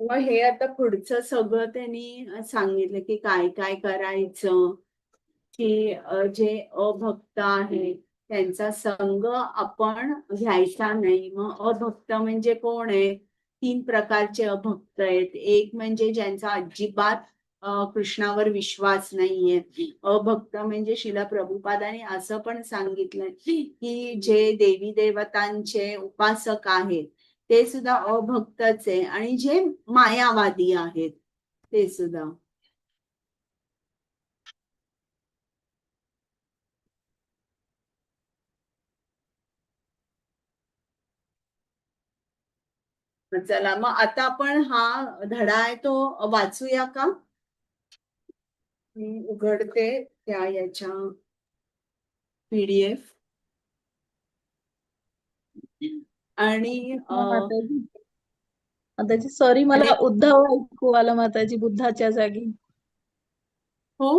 मग हे आता पुढचं सगळं त्यांनी सांगितलं की काय काय करायचं, की जे अभक्त आहे त्यांचा संग आपण घ्यायचा नाही. मग अभक्त म्हणजे कोण आहे? 3 प्रकारचे अभक्त आहेत. एक म्हणजे ज्यांचा अजिबात कृष्णावर विश्वास नाहीये. अभक्त म्हणजे शिला प्रभुपादांनी असं पण सांगितलंय की जे देवी देवतांचे उपासक आहेत ते सुद्धा अभक्तच आहे, आणि जे मायावादी आहेत ते सुद्धा. चला मग आता आपण हा धडा आहे तो वाचूया का? मी उघडते त्या याच्या PDF आणि माताजी माताजी सॉरी, मला उद्धव ऐकू आलं माताजी बुद्धाच्या जागी. हो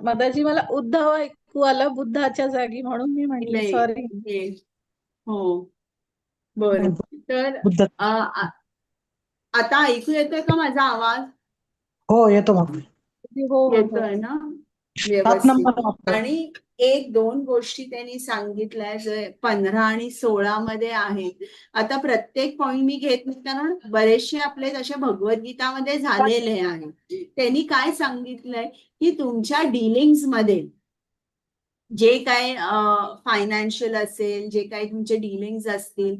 माताजी मला उद्धव ऐकू आलं बुद्धाच्या जागी, म्हणून मी म्हटले नाही, सॉरी. हो बर. तर आता ऐकू येतोय का माझा आवाज? हो येतो मग. हो येतोय ना 7 व्यवस्थित? नंबर. आणि 1-2 गोष्टी त्यांनी सांगितल्या जे 15 आणि 16 मध्ये आहेत. आता प्रत्येक पॉइंट मी घेत नाही कारण बरेचसे आपले तसे भगवद्गीतामध्ये झालेले आहेत. त्यांनी काय सांगितलंय की तुमच्या डिलिंग्स मध्ये जे काय फायनान्शियल असेल, जे काही तुमचे डिलिंग्स असतील,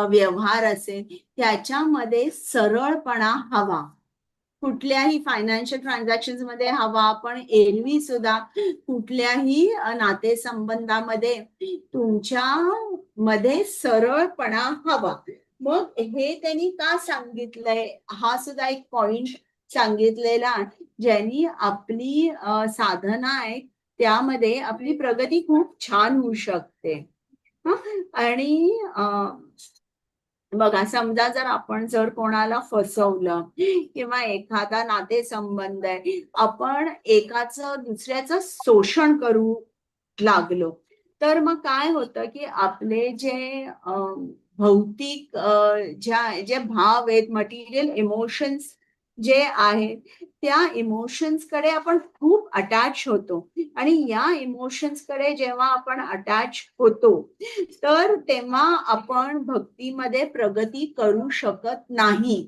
व्यवहार असेल, त्याच्यामध्ये सरळपणा हवा. कुठल्याही फायनान्शियल ट्रान्झॅक्शन मध्ये हवा, पण एरवी सुद्धा कुठल्याही नातेसंबंधामध्ये तुमच्या मध्ये सरळपणा हवा. मग हे त्यांनी का सांगितलंय हा सुद्धा एक पॉइंट सांगितलेला, ज्यांनी आपली साधना आहे त्यामध्ये आपली प्रगती खूप छान होऊ शकते. आणि बघा, समजा जर कोणाला फसवलं किंवा एखादा नातेसंबंध आहे, आपण एकाचं दुसऱ्याचं शोषण करू लागलो, तर मग काय होतं की आपले जे भौतिक जे भाव आहेत, मटेरियल इमोशन्स जे आहेत, त्या इमोशन्स कडे आपण खूप अटॅच होतो. आणि या इमोशन्स कडे जेव्हा आपण अटॅच होतो तर तेव्हा आपण भक्तीमध्ये प्रगती करू शकत नाही.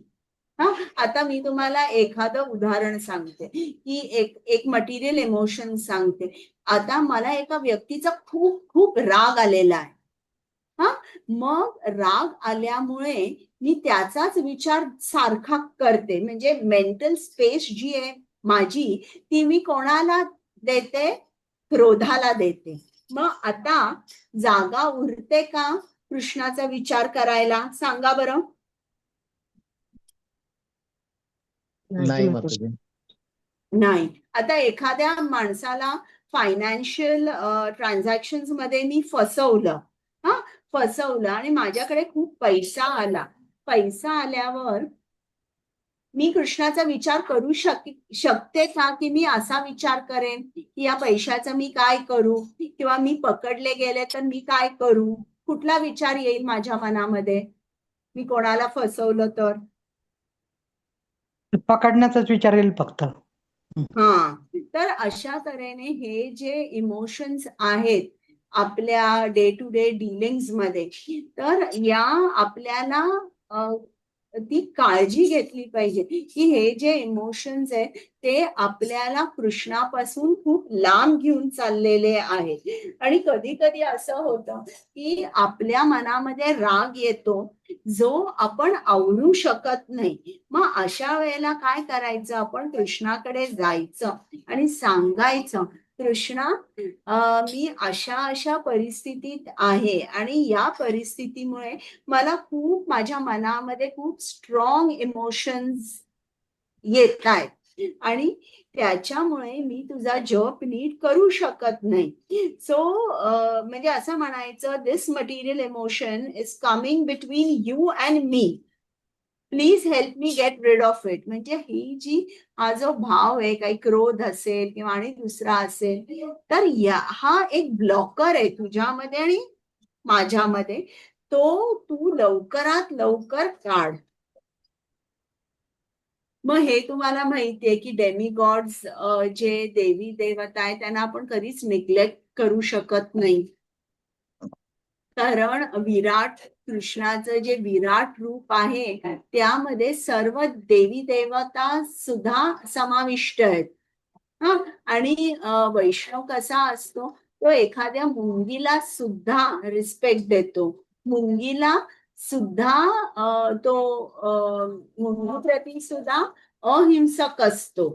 आता मी तुम्हाला एखादं उदाहरण सांगते की एक मटेरियल इमोशन सांगते. आता मला एका व्यक्तीचा खूप खूप राग आलेला आहे. मग राग आल्यामुळे मी त्याचाच विचार सारखा करते, म्हणजे मेंटल स्पेस जी आहे माझी ती मी कोणाला देते? क्रोधाला देते. मग आता जागा उरते का कृष्णाचा विचार करायला? सांगा बरं. नाही माताजी. नाही. आता एखाद्या माणसाला फायनान्शियल ट्रान्झॅक्शन मध्ये मी फसवलं आणि माझ्याकडे खूप पैसा आल्यावर मी कृष्णाचा विचार करू शकते का? की मी असा विचार करेन की या पैशाचा मी काय करू, किंवा मी पकडले गेले तर मी काय करू? कुठला विचार येईल माझ्या मनामध्ये मी कोणाला फसवलं तर? पकडण्याचाच विचार येईल फक्त. तर अशा तऱ्हेने हे जे इमोशन्स आहेत आपल्या डे टू डे डिलिंग्स मध्ये, तर या आपल्याला ती काळजी घेतली पाहिजे की हे जे इमोशन्स आहे ते आपल्याला कृष्णापासून खूप लांब घेऊन चाललेले आहेत. आणि कधी कधी असं होतं की आपल्या मनामध्ये राग येतो जो आपण आवरू शकत नाही. मग अशा वेळेला काय करायचं, आपण कृष्णाकडे जायचं आणि सांगायचं, कृष्णा, मी अशा अशा परिस्थितीत आहे आणि या परिस्थितीमुळे मला खूप, माझ्या मनामध्ये खूप स्ट्रॉंग इमोशन्स येत आहेत आणि त्याच्यामुळे मी तुझा जप नीट करू शकत नाही. सो म्हणजे असं म्हणायचं, this material emotion is coming between you and me, please help me get rid of it. म्हणजे ही जी, हा जो भाव आहे, काही क्रोध असेल किंवा आणि दुसरा असेल, तर हा एक ब्लॉकर आहे तुझ्यामध्ये आणि माझ्यामध्ये, तो तू लवकरात लवकर काढ. मग हे तुम्हाला माहितीये की डेमिगॉड्स, जे देवी देवता आहे, त्यांना आपण कधीच निग्लेक्ट करू शकत नाही. कारण विराट, कृष्णाचं जे विराट रूप आहे त्यामध्ये सर्व देवी देवता सुद्धा समाविष्ट आहेत. हा, आणि वैष्णव कसा असतो, तो एखाद्या मुंगीला सुद्धा रिस्पेक्ट देतो. मुंगीला सुद्धा तो मुंगीप्रती सुद्धा अहिंसक असतो.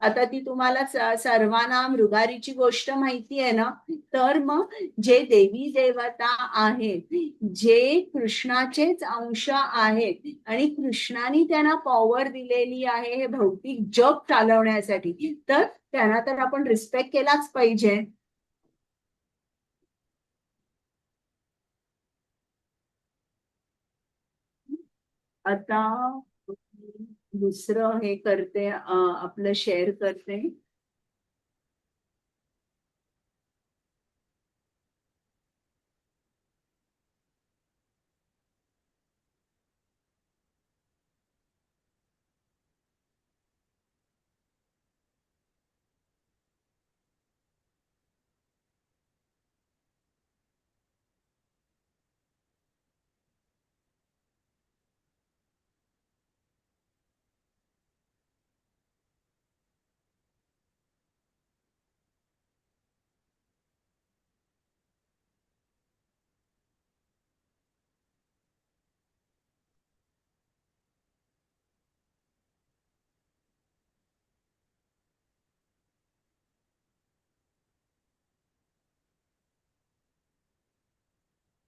आता ती तुम्हाला सर्वांना मृगारीची गोष्ट माहिती आहे ना. तर मग जे देवी देवता आहेत, जे कृष्णाचेच अंश आहेत आणि कृष्णाने त्यांना पॉवर दिलेली आहे हे भौतिक जग चालवण्यासाठी, तर त्यांना तर आपण रिस्पेक्ट केलाच पाहिजे. आता दुसरं हे करते, आपलं शेअर करते.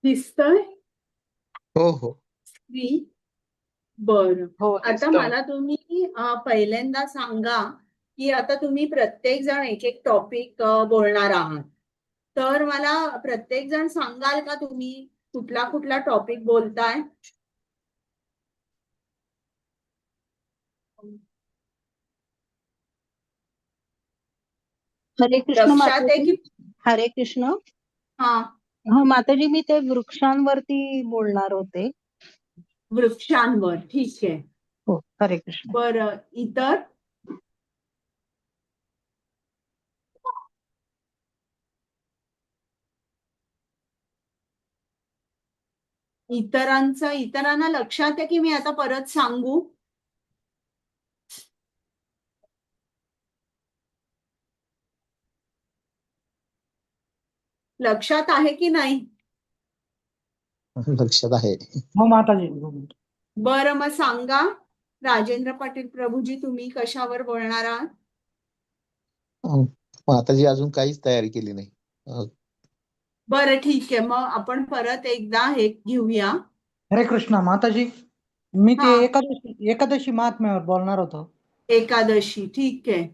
दिसतंय हो हो. स्त्री? बरं. हो, आता दिसतोय. मला तुम्ही पहिल्यांदा सांगा की आता तुम्ही प्रत्येक जण एक एक टॉपिक बोलणार आहात. तर मला प्रत्येक जण सांगाल का तुम्ही कुठला कुठला टॉपिक बोलताय? हरे कृष्ण लक्षात आहे माताजी. की? हरे कृष्ण. हा, हो माताजी, मी ते वृक्षांवरती बोलणार होते. वृक्षांवर. ठीक आहे. हो, हरे कृष्ण. बरं, इतर? इतरांना लक्षात आहे की मी आता परत सांगू? लक्षात आहे की नाही? लक्षात आहे. हो माताजी. बरं, मग सांगा. राजेंद्र पाटील प्रभूजी, तुम्ही कशावर बोलणार आहात? माताजी अजून काहीच तयारी केली नाही. बरं, ठीक आहे. मग आपण परत एकदा हे घेऊया. हरे कृष्ण माताजी. मी ते हा. एकादशी महात्म्यावर बोलणार होतो. एकादशी. ठीक आहे.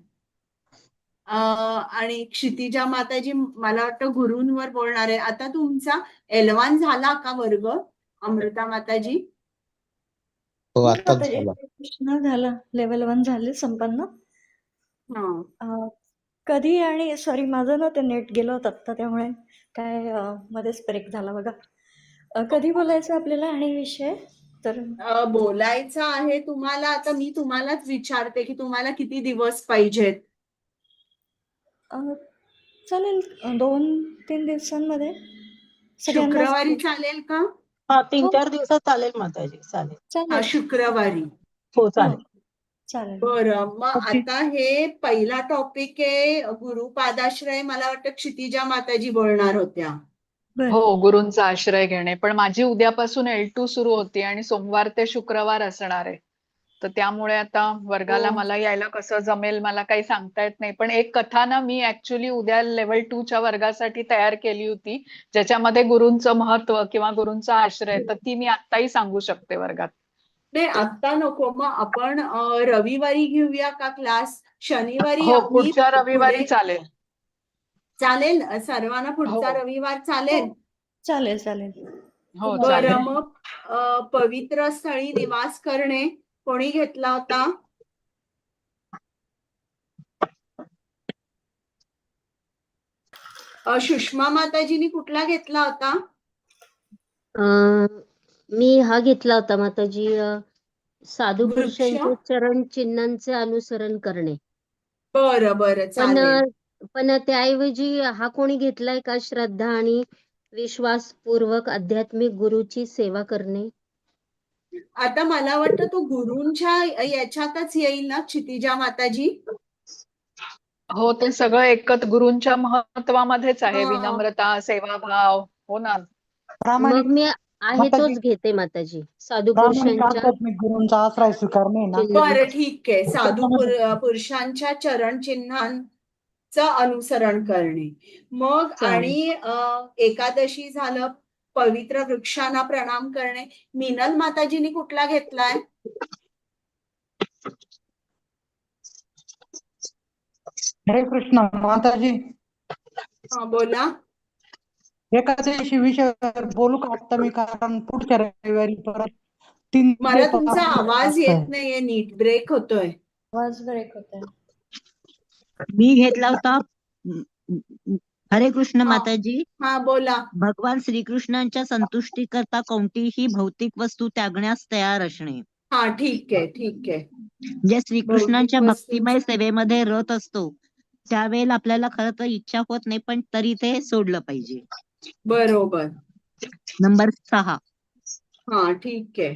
आणि क्षितिजा माताजी मला वाटतं गुरूंवर बोलणार आहे. आता तुमचा L1 झाला का वर्ग, अमृता माताजी? हो, हो आताच माताजी, झाला. कृष्ण झाला, लेवल 1 झाले संपन्न. हा. कधी, आणि सॉरी माझं ना ते नेट गेलं होतं आत्ता, त्यामुळे काय मध्येच ब्रेक झाला बघा. कधी बोलायचं आपल्याला आणि विषय? तर बोलायचं आहे तुम्हाला. आता मी तुम्हालाच विचारते की तुम्हाला किती दिवस पाहिजेत? चालेल, 2-3 दिवसांमध्ये सगळ्यांनाच. शुक्रवारी चालेल का? हा 3-4 हो दिवसात चालेल माताजी, चालेल. चालेल शुक्रवारी. हो हो चालेल. चालेल बरं, मग माताजी, आता हे पहिला टॉपिक आहे गुरुपादाश्रय. मला वाटतं क्षितिजा माताजी बोलणार होत्या. बर हो, गुरूंचा आश्रय घेणे. पण माझी उद्यापासून L2 सुरू होती आणि सोमवार ते शुक्रवार असणार आहे. तर त्यामुळे आता वर्गाला हो. मला यायला कसं जमेल मला काही सांगता येत नाही. पण एक कथा ना मी ऍक्च्युली उद्या लेव्हल 2 च्या वर्गासाठी तयार केली होती, ज्याच्यामध्ये गुरूंचं महत्व किंवा गुरूंचा आश्रय, तर ती मी आत्ताही सांगू शकते वर्गात. नाही, आत्ता नको. मग आपण रविवारी घेऊया का क्लास? शनिवारी हो, मी पुढच्या रविवारी पुढे चालेल. चालेल सर्वांना पुढचा हो, रविवार हो चालेल? चालेल चालेल हो तुम्हाला बरं, चालेल. मग पवित्र स्थळी निवास करणे कोणी घेतला होता? सुषमा माताजींनी कुठला घेतला होता? मी हा घेतला होता माताजी, साधू वृक्ष. पुरुषांचे चरण चिन्हांचे अनुसरण करणे. बरं बरं, पण चालेल. पण त्याऐवजी हा कोणी घेतलाय का, श्रद्धा आणि विश्वासपूर्वक आध्यात्मिक गुरुची सेवा करणे. आता मला वाटतं तो गुरूंच्या याच्यातच येईल ना, क्षितिजा माताजी? हो, ते सगळं एकच गुरूंच्या महत्वामध्येच आहे. हा. विनम्रता, सेवाभाव. हो ना. मग प्रामाणिक मी आहे माताजी, तोच घेते माताजी, साधू प्रामाणिक पुरुषांच्या आध्यात्मिक गुरूंचा आश्रय स्वीकारणे ना. चिन्ह. बरं, ठीक आहे. साधू त्याच्यामध्ये पुरुषांच्या चरण चिन्हांचं अनुसरण करणे. मग चालेल. आणि एकादशी झालं, पवित्र वृक्षांना प्रणाम करणे. मिनल माताजींनी कुठला घेतलाय? हरे कृष्ण माताजी, हा, बोला. एकादशी विषयावर बोलू का आता मी, कारण पुढच्या रविवारी परत 3 ते मला तुमचा 5 आवाज आहे. येत नाहीये नीट, ब्रेक होतोय. आवाज ब्रेक होत आहे मी घेतला होता. हरे कृष्ण हा माताजी. हा, बोला. भगवान श्रीकृष्णांच्या संतुष्टीकरता कोणतीही भौतिक वस्तू त्यागण्यास तयार असणे. हा, ठीक आहे ठीक आहे. जे भौतिक श्रीकृष्णांच्या भक्तिमय वस्तूंचा. सेवेमध्ये रत असतो त्यावेळेला आपल्याला खरं तर इच्छा होत नाही, पण तरी ते सोडलं पाहिजे. बरोबर. नंबर 6. हा, ठीक आहे.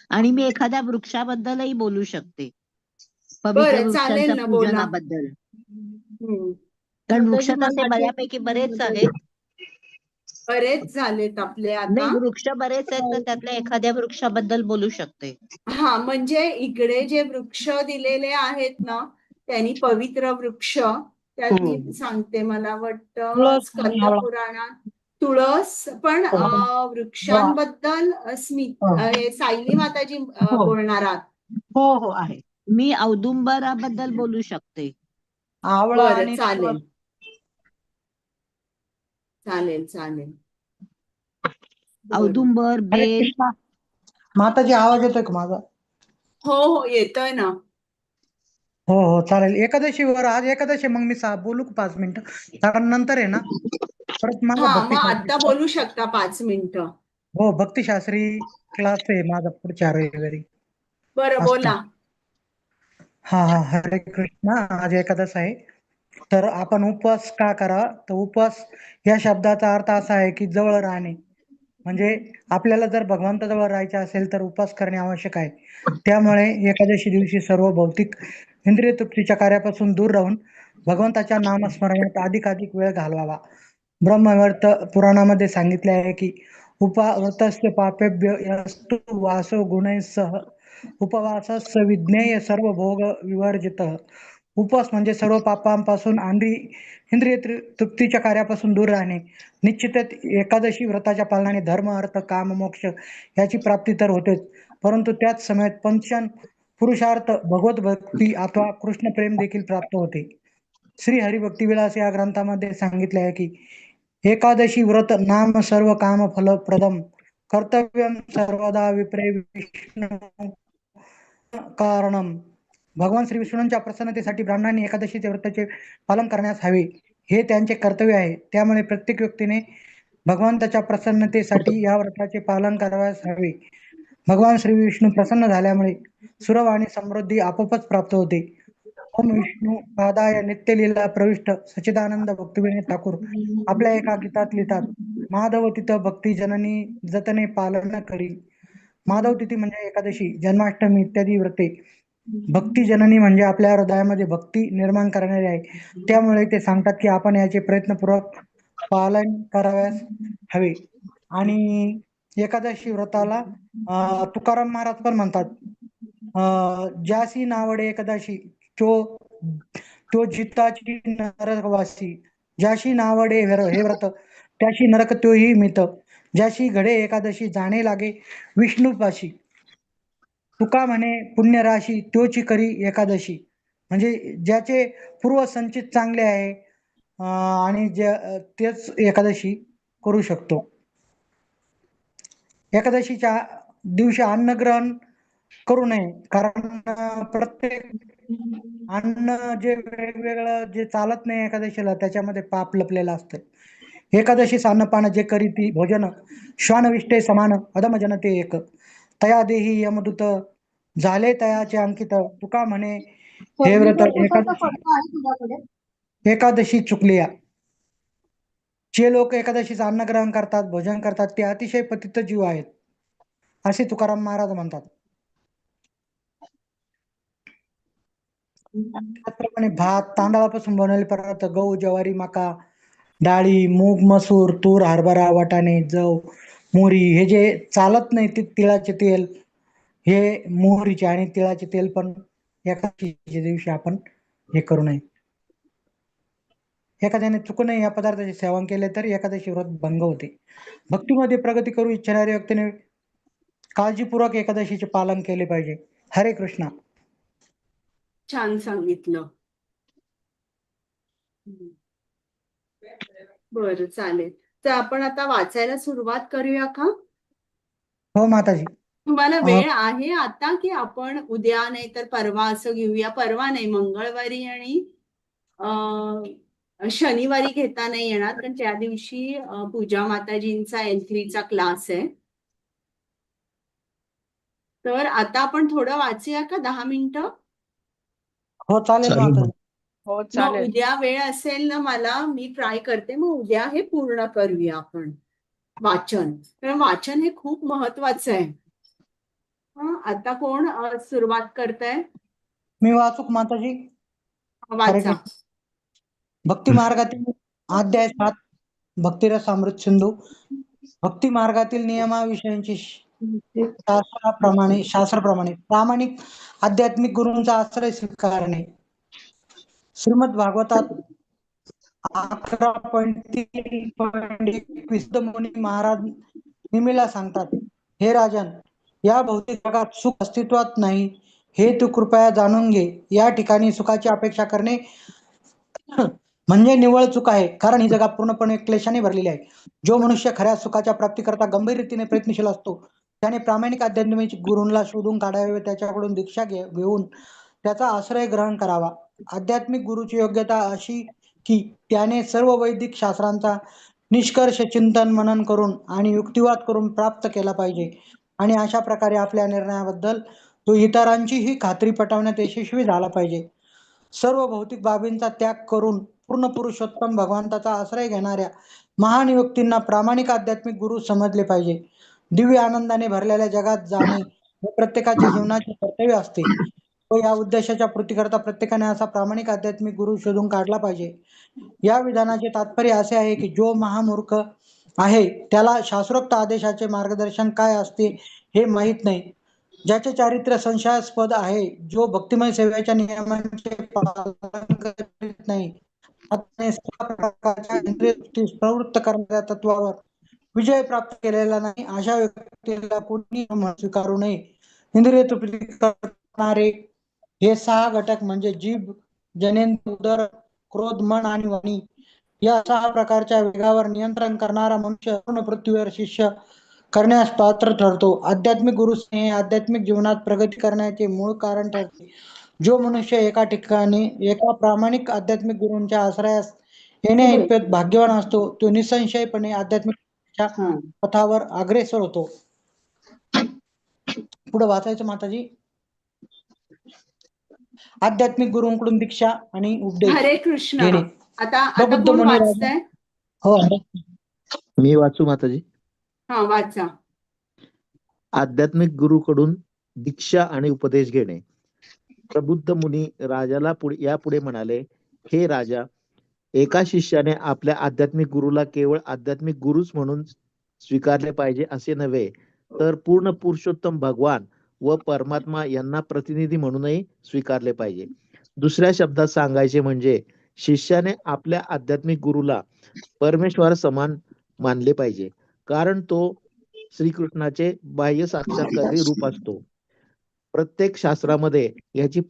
आणि मी एखाद्या वृक्षाबद्दलही बोलू शकते, पवित्र बरं, चालेल वृक्षांच्या ना, बोला. पूजनाबद्दल. हम्म. कारण वृक्ष माताजी तसे मला बऱ्यापैकी बरेच आहेत. बरेच झालेत आपले आता. नाही, वृक्ष बरेच आहेत, तर त्यातल्या एखाद्या वृक्षाबद्दल बोलू शकते. हा, म्हणजे इकडे जे वृक्ष दिलेले आहेत ना, त्यांनी पवित्र वृक्ष, त्यात मी सांगते, मला वाटतं तुळस आणि स्कंद आवळा. पुराणात तुळस, पण हो. वृक्षांबद्दल सायली माताजी हो. बोलणार आहात. हो हो आहे. मी औदुंबराबद्दल बोलू शकते. आवळा बरं, आणि चालेल चालेल चालेल. बरं. औदुंबर, हरे बेल. कृष्णा माताजी, आवाज येतोय का माझा? हो हो, येतोय ना. हो हो चालेल. एकादशीवर आज एकादशी, मग मी बोलू का 5 मिनिटं? कारण नंतर आहे ना परत माझा हा, मग भक्तिशास्त्री. आता बोलू शकता 5 मिनिटं. हो, भक्तिशास्त्री क्लास आहे माझा पुढच्या रविवारी. बरं, बोला. हा हा, हरे कृष्णा. आज एकादश आहे, तर आपण उपवास का करा? तर उपवास या शब्दाचा अर्थ असा आहे की जवळ राहणे. म्हणजे आपल्याला जर भगवंताजवळ राहायचे असेल तर उपवास करणे आवश्यक आहे. त्यामुळे एकादशी दिवशी सर्व भौतिक इंद्रिय तृप्तीच्या कार्यापासून दूर राहून भगवंताच्या नामस्मरणात अधिकाधिक वेळ घालवावा. ब्रह्मवर्त पुराणामध्ये सांगितले आहे की उपवासस्य पापेभ्य यस्तु वासो गुणैः उपवासस्य विज्ञेय सर्व भोग विवर्जित. उपवास म्हणजे सर्व पापांपासून आणि इंद्रिय तृप्तीच्या कार्यापासून दूर राहणे. निश्चितच एकादशी व्रताच्या पालनाने धर्म, अर्थ, काम, मोक्ष याची प्राप्ती तर होतेच, परंतु त्याच समयात पंचन पुरुषार्थ, भगवत भक्ती अथवा कृष्ण प्रेम देखील प्राप्त होते. श्री हरिभक्तिविलास या ग्रंथामध्ये सांगितले आहे की एकादशी व्रत नाम सर्व काम फलप्रदम कर्तव्यम सर्वदा विप्रे विष्णू कारणम. भगवान श्री विष्णूंच्या प्रसन्नतेसाठी ब्राह्मणांनी एकादशीचे व्रताचे पालन करण्यास हवे, हे त्यांचे कर्तव्य आहे. त्यामुळे प्रत्येक व्यक्तीने भगवंताच्या प्रसन्नतेसाठी या व्रताचे पालन करावयास हवे. भगवान श्री विष्णू प्रसन्न झाल्यामुळे सुरव आणि समृद्धी आपोआपच प्राप्त होते. ओम विष्णू पादाय नित्यलीला प्रविष्ट सच्चिदानंद भक्तिविनोद ठाकूर आपल्या एका गीतात लिहितात, माधव तिथं भक्ती जननी जतने पालन करी. माधव तिथी म्हणजे एकादशी, जन्माष्टमी इत्यादी व्रते. भक्ती जननी म्हणजे आपल्या हृदयामध्ये भक्ती निर्माण करणारी आहे. त्यामुळे ते सांगतात की आपण याचे प्रयत्नपूर्वक पालन करावयास हवे. आणि एकादशी व्रताला तुकाराम महाराज पण म्हणतात, ज्यासी नावडे एकादशी तो जिताची नरकवासी. ज्याशी नावडे हे व्रत त्याशी नरक तोही मित. ज्याशी घडे एकादशी जाणे लागे विष्णूपाशी. तुका म्हणे पुण्यराशी तोची करी एकादशी. म्हणजे ज्याचे पूर्व संचित चांगले आहे आणि तेच एकादशी करू शकतो. एकादशीच्या दिवशी अन्नग्रहण करू नये, कारण प्रत्येक अन्न जे वेगवेगळं जे चालत नाही एकादशीला त्याच्यामध्ये पाप लपलेलं असतं. एकादशी अन्नपान जे करीती भोजन श्वानविष्टे समान अधम जनते एक. तया देही यमदूत झाले तयाचे अंकित. तुका म्हणे हे व्रत एकादशी चुकलिया. जे लोक एकादशीचं अन्नग्रहण करतात, भोजन करतात, ते अतिशय पतित जीव आहेत असे तुकाराम महाराज म्हणतात. त्याचप्रमाणे भात, तांदळापासून बनवलेले पदार्थ, गहू, ज्वारी, मका, डाळी, मूग, मसूर, तूर, हरभरा, वाटाणे, जव, मोहरी हे जे चालत नाही ते तिळाचे तेल, हे मोहरीचे आणि तिळाचे तेल पण एकादशीच्या दिवशी आपण हे करू नये. एखाद्याने चुकूनही या पदार्थाचे सेवन केले तर एकादशी व्रत भंग होते. भक्तीमध्ये प्रगती करू इच्छिणाऱ्या व्यक्तीने काळजीपूर्वक एकादशीचे पालन केले पाहिजे. हरे कृष्णा. छान सांगितलं. बरं, चालेल. तर आपण आता वाचायला सुरुवात करूया का? हो माताजी. तुम्हाला वेळ आहे आता की आपण उद्या नाही तर परवा असं घेऊया? परवा नाही, मंगळवारी आणि शनिवारी घेता नाही येणार, कारण त्या दिवशी पूजा माताजींचा L3चा क्लास आहे. तर आता आपण थोडं वाचूया का 10 मिनिटं? हो चालेल माताजी. हो मग चालेल. उद्या वेळ असेल ना, मी ट्राय करते, मग उद्या हे पूर्ण करूया आपण वाचन. कारण वाचन हे खूप महत्वाचं आहे. आता कोण सुरुवात करताय? मी वाचूक माताजी? वाचा. भक्ती मार्गातील अध्याय 7 भक्तिरसामृत सिंधू. भक्ती मार्गातील नियमाविषयींची शास्त्राप्रमाणे प्रामाणिक आध्यात्मिक गुरूंचा आश्रय स्वीकारणे. श्रीमद भागवतात 11.3.21 मुनी महाराज निमीला सांगतात, हे राजन, या भौतिक जगात सुख अस्तित्वात नाही हे तू कृपया जाणून घे. या ठिकाणी सुखाची अपेक्षा करणे म्हणजे निव्वळ चूक आहे, कारण ही जगा पूर्णपणे क्लेशाने भरलेली आहे. जो मनुष्य खऱ्या सुखाच्या प्राप्तीकरता गंभीर रीतीने प्रयत्नशील असतो त्याने प्रामाणिक आध्यात्मिक गुरूंना शोधून काढावे व त्याच्याकडून दीक्षा घेऊन त्याचा आश्रय ग्रहण करावा. आध्यात्मिक गुरुची योग्यता अशी की त्याने सर्व वैदिक शास्त्रांचा निष्कर्ष चिंतन मनन करून आणि युक्तिवाद करून प्राप्त केला पाहिजे आणि अशा प्रकारे आपल्या निर्णयाबद्दल तो इतरांचीही खात्री पटवण्यात यशस्वी झाला पाहिजे. सर्व भौतिक बाबींचा त्याग करून पूर्ण पुरुषोत्तम भगवंताचा आश्रय घेणाऱ्या महान व्यक्तींना प्रामाणिक आध्यात्मिक गुरु समजले पाहिजे. दिव्य आनंदाने भरलेल्या जगात जाणे हे प्रत्येकाचे जीवनाचे कर्तव्य असते व या उद्देशाच्या पूर्तीकरता प्रत्येकाने असा प्रामाणिक आध्यात्मिक गुरु शोधून काढला पाहिजे. या विधानाचे तात्पर्य असे आहे की जो महामूर्ख आहे त्याला शास्त्रोक्त आदेशाचे मार्गदर्शन काय असते हे माहीत नाही. ज्याचे चारित्र्य संशयास्पद आहे, जो भक्तिमय सेवेच्या नियमांचे पालन करीत नाही, प्रकारच्या इंद्रिय प्रवृत्त करणाऱ्या तत्वावर विजय प्राप्त केलेला नाही, अशा व्यक्तीला कोणी स्वीकारू नये. इंद्रिय तृप्ती करणारे हे 6 घटक म्हणजे जीभ, जनेंद्रिय, उदर, क्रोध, मन आणि वाणी या 6 प्रकारच्या वेगावर नियंत्रण करणारा मनुष्य पूर्ण पृथ्वीवर शिष्य करण्यास पात्र ठरतो. आध्यात्मिक गुरु हे आध्यात्मिक जीवनात प्रगती करण्याचे मूळ कारण ठरते. जो मनुष्य एका प्रामाणिक आध्यात्मिक गुरूंच्या आश्रयास येण्या इतपत भाग्यवान असतो तो निसंशयपणे आध्यात्मिक पथावर अग्रेसर होतो. पुढे वाचायचं माताजी. आध्यात्मिक गुरूंकडून दीक्षा आणि उपदेश हरे कृष्ण. घेणे. आता कोण वाचतंय? हो, मी वाचू माताजी. हा वाचा. आध्यात्मिक गुरुकडून दीक्षा आणि उपदेश घेणे. प्रबुद्ध मुनी राजाला यापुढे म्हणाले, हे राजा, एका शिष्याने आपल्या आध्यात्मिक गुरुला केवळ आध्यात्मिक गुरुच म्हणून स्वीकारले पाहिजे असे नव्हे, तर पूर्ण पुरुषोत्तम भगवान व परमात्मा यांना प्रतिनिधी म्हणूनही स्वीकारले पाहिजे. दुसऱ्या शब्दात सांगायचे म्हणजे शिष्याने आपल्या आध्यात्मिक गुरुला परमेश्वर समान मानले पाहिजे, कारण तो श्रीकृष्णाचे बाह्य साक्षात्कारी रूप असतो. प्रत्येक शास्त्रामध्ये याची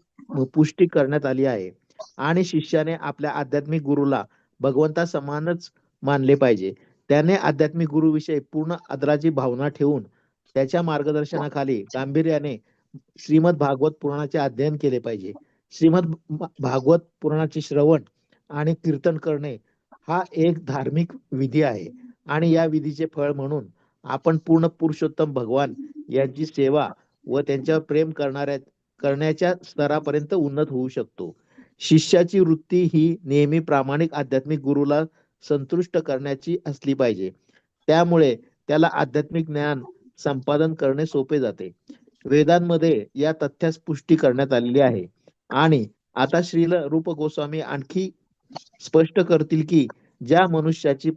पुष्टी करण्यात आली आहे आणि शिष्याने आपल्या आध्यात्मिक गुरुला भगवंता समानच मानले पाहिजे. त्याने आध्यात्मिक गुरुविषयी पूर्ण आदराची भावना ठेवून त्याच्या मार्गदर्शनाखाली गांभीर्याने श्रीमद भागवत पुराणाचे अध्ययन केले पाहिजे. श्रीमद भागवत पुराणाचे श्रवण आणि कीर्तन करणे हा एक धार्मिक विधी आहे आणि या विधीचे फळ म्हणून आपण पूर्ण पुरुषोत्तम भगवान यांची सेवा व त्यांच्यावर प्रेम करण्याच्या स्तरापर्यंत उन्नत होऊ शकतो. शिष्याची वृत्ती ही नेहमी प्रामाणिक आध्यात्मिक गुरुला संतुष्ट करण्याची असली पाहिजे. त्यामुळे त्याला आध्यात्मिक ज्ञान संपादन करणे सोपे जाते. वेदांमध्ये या तथ्यास पुष्टी करण्यात आलेली आहे आणि आता श्रील रूप गोस्वामी आणखी स्पष्ट करतील की ज्या मनुष्याची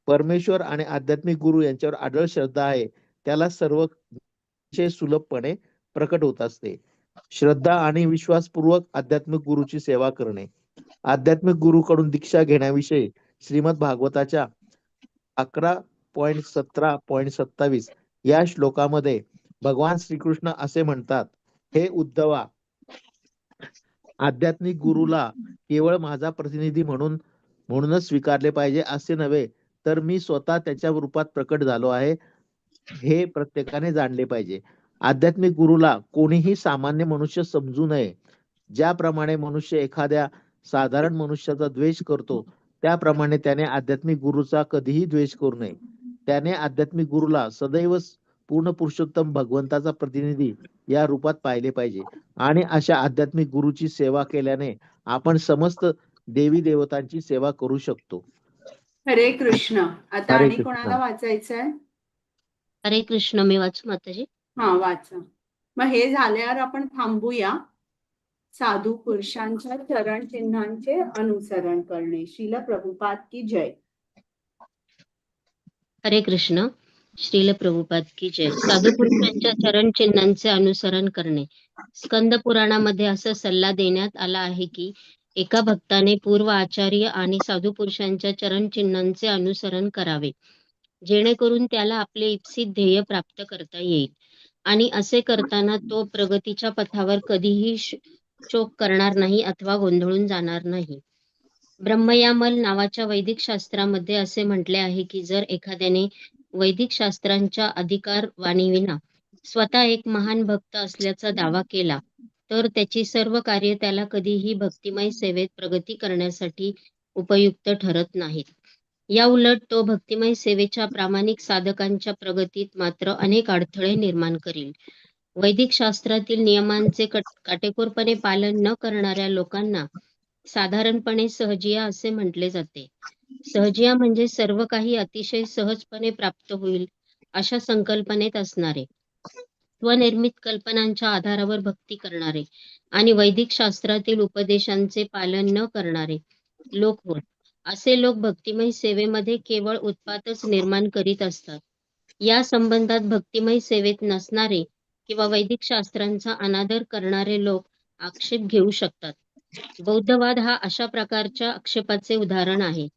परमेश्वर आणि आध्यात्मिक गुरु यांच्यावर अढळ श्रद्धा आहे त्याला सर्व सुलभपणे प्रकट होत असते. श्रद्धा आणि विश्वासपूर्वक आध्यात्मिक गुरुची सेवा करणे. आध्यात्मिक गुरुकडून दीक्षा घेण्याविषयी श्रीमद भागवताच्या 11.17.27 या श्लोकामध्ये भगवान श्रीकृष्ण असे म्हणतात, हे उद्धवा, आध्यात्मिक गुरुला केवळ माझा प्रतिनिधी म्हणूनच स्वीकारले पाहिजे असे नव्हे, तर मी स्वतः त्याच्या रूपात प्रकट झालो आहे हे प्रत्येकाने जाणले पाहिजे. आध्यात्मिक गुरुला कोणीही सामान्य मनुष्य समजू नये. ज्याप्रमाणे मनुष्य एखाद्या साधारण मनुष्याचा द्वेष करतो त्याप्रमाणे त्याने आध्यात्मिक गुरुचा कधीही द्वेष करू नये. त्याने आध्यात्मिक गुरुला सदैव पूर्ण पुरुषोत्तम भगवंताचा प्रतिनिधी या रूपात पाहिले पाहिजे आणि अशा आध्यात्मिक गुरुची सेवा केल्याने आपण समस्त देवी देवतांची सेवा करू शकतो. हरे कृष्ण. आता हरे आणि कृष्ण. कोणाला वाचायचंय? हरे कृष्ण. मी वाचू माताजी. हा वाचा. मग हे झाल्यावर आपण थांबूया. साधू पुरुषांच्या चरण चिन्हांचे अनुसरण करणे. श्रील प्रभुपाद की जय. हरे कृष्ण. श्रील प्रभुपाद की जय. साधू पुरुषांच्या चरण चिन्हांचे अनुसरण करणे. स्कंद पुराणामध्ये असा सल्ला देण्यात आला आहे की एका भक्ताने पूर्व आचार्य आणि साधू पुरुषांच्या चरण चिन्हांचे अनुसरण करावे, जेणेकरून त्याला आपले इप्सित ध्येय प्राप्त करता येईल आणि असे करताना तो प्रगतीच्या पथावर कधीही शोक करणार नाही अथवा गोंधळून जाणार नाही. ब्रह्मयामल नावाच्या वैदिक शास्त्रामध्ये असे म्हटले आहे की जर एखाद्याने वैदिक शास्त्रांच्या अधिकार वाणीविना स्वतः एक महान भक्त असल्याचा दावा केला तर त्याची सर्व कार्य त्याला कधीही भक्तिमय सेवेत प्रगती करण्यासाठी उपयुक्त ठरत नाहीत. या उलट तो भक्तिमय सेवेच्या प्रामाणिक साधकांच्या प्रगतीत मात्र अनेक अडथळे निर्माण करील. वैदिक शास्त्रातील नियमांचे काटेकोरपणे पालन न करणाऱ्या लोकांना साधारणपणे सहजिया असे म्हटले जाते. सहजिया म्हणजे सर्व काही अतिशय सहजपणे प्राप्त होईल अशा संकल्पनेत असणारे, स्वनिर्मित कल्पनांच्या आधारावर भक्ती करणारे आणि वैदिक शास्त्रातील उपदेशांचे पालन न करणारे लोक होत. असे लोक भक्तिमय सेवेमध्ये केवळ उत्पातच निर्माण करीत असतात. या संबंधात भक्तिमय सेवेत नसणारे किंवा वैदिक शास्त्रांचा अनादर करणारे लोक आक्षेप घेऊ शकतात. बौद्धवाद हा अशा प्रकारच्या आक्षेपाचे उदाहरण आहे.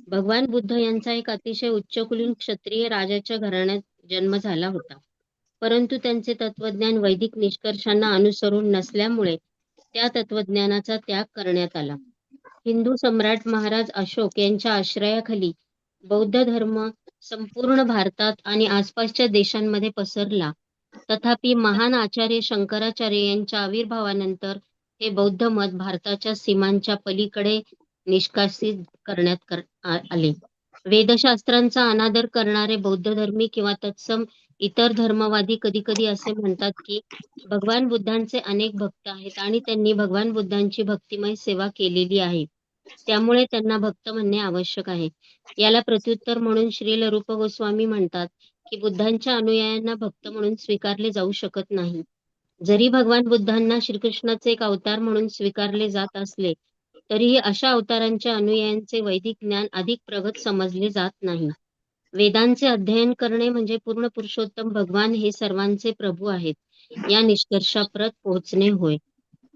भगवान बुद्ध यांचा एक अतिशय उच्चकुलीन क्षत्रिय राजाच्या घराण्यात जन्म झाला होता, परंतु त्यांचे तत्वज्ञान वैदिक निष्कर्षांना अनुसरून नसल्यामुळे त्या तत्वज्ञानाचा त्याग करण्यात आला. हिंदू सम्राट महाराज अशोक यांच्या आश्रयाखाली बौद्ध धर्म संपूर्ण भारतात आणि आसपासच्या देशांमध्ये पसरला. तथापि महान आचार्य शंकराचार्य यांच्या आविर्भावानंतर हे बौद्ध मत भारताच्या सीमांच्या पलीकडे निष्कासित करण्यात आले. वेदशास्त्रांचा अनादर करणारे बौद्ध धर्मी किंवा तत्सम इतर धर्मवादी कधी कधी असे म्हणतात की भगवान बुद्धांचे अनेक भक्त आहेत आणि त्यांनी भगवान बुद्धांची भक्तिमय सेवा केलेली आहे. त्यामुळे त्यांना भक्त म्हणणे आवश्यक आहे. याला प्रत्युत्तर म्हणून श्रील रूप गोस्वामी म्हणतात की बुद्धांच्या अनुयायांना भक्त म्हणून स्वीकारले जाऊ शकत नाही. जरी भगवान बुद्धांना श्रीकृष्णाचे एक अवतार म्हणून स्वीकारले जात असले तरीही अशा अवतारांच्या अनुयायांचे वैदिक ज्ञान अधिक प्रगत समजले जात नाही. वेदांचे अध्ययन करणे म्हणजे पूर्ण पुरुषोत्तम भगवान हे सर्वांचे प्रभू आहेत या निष्कर्षाप्रत पोहोचणे होय.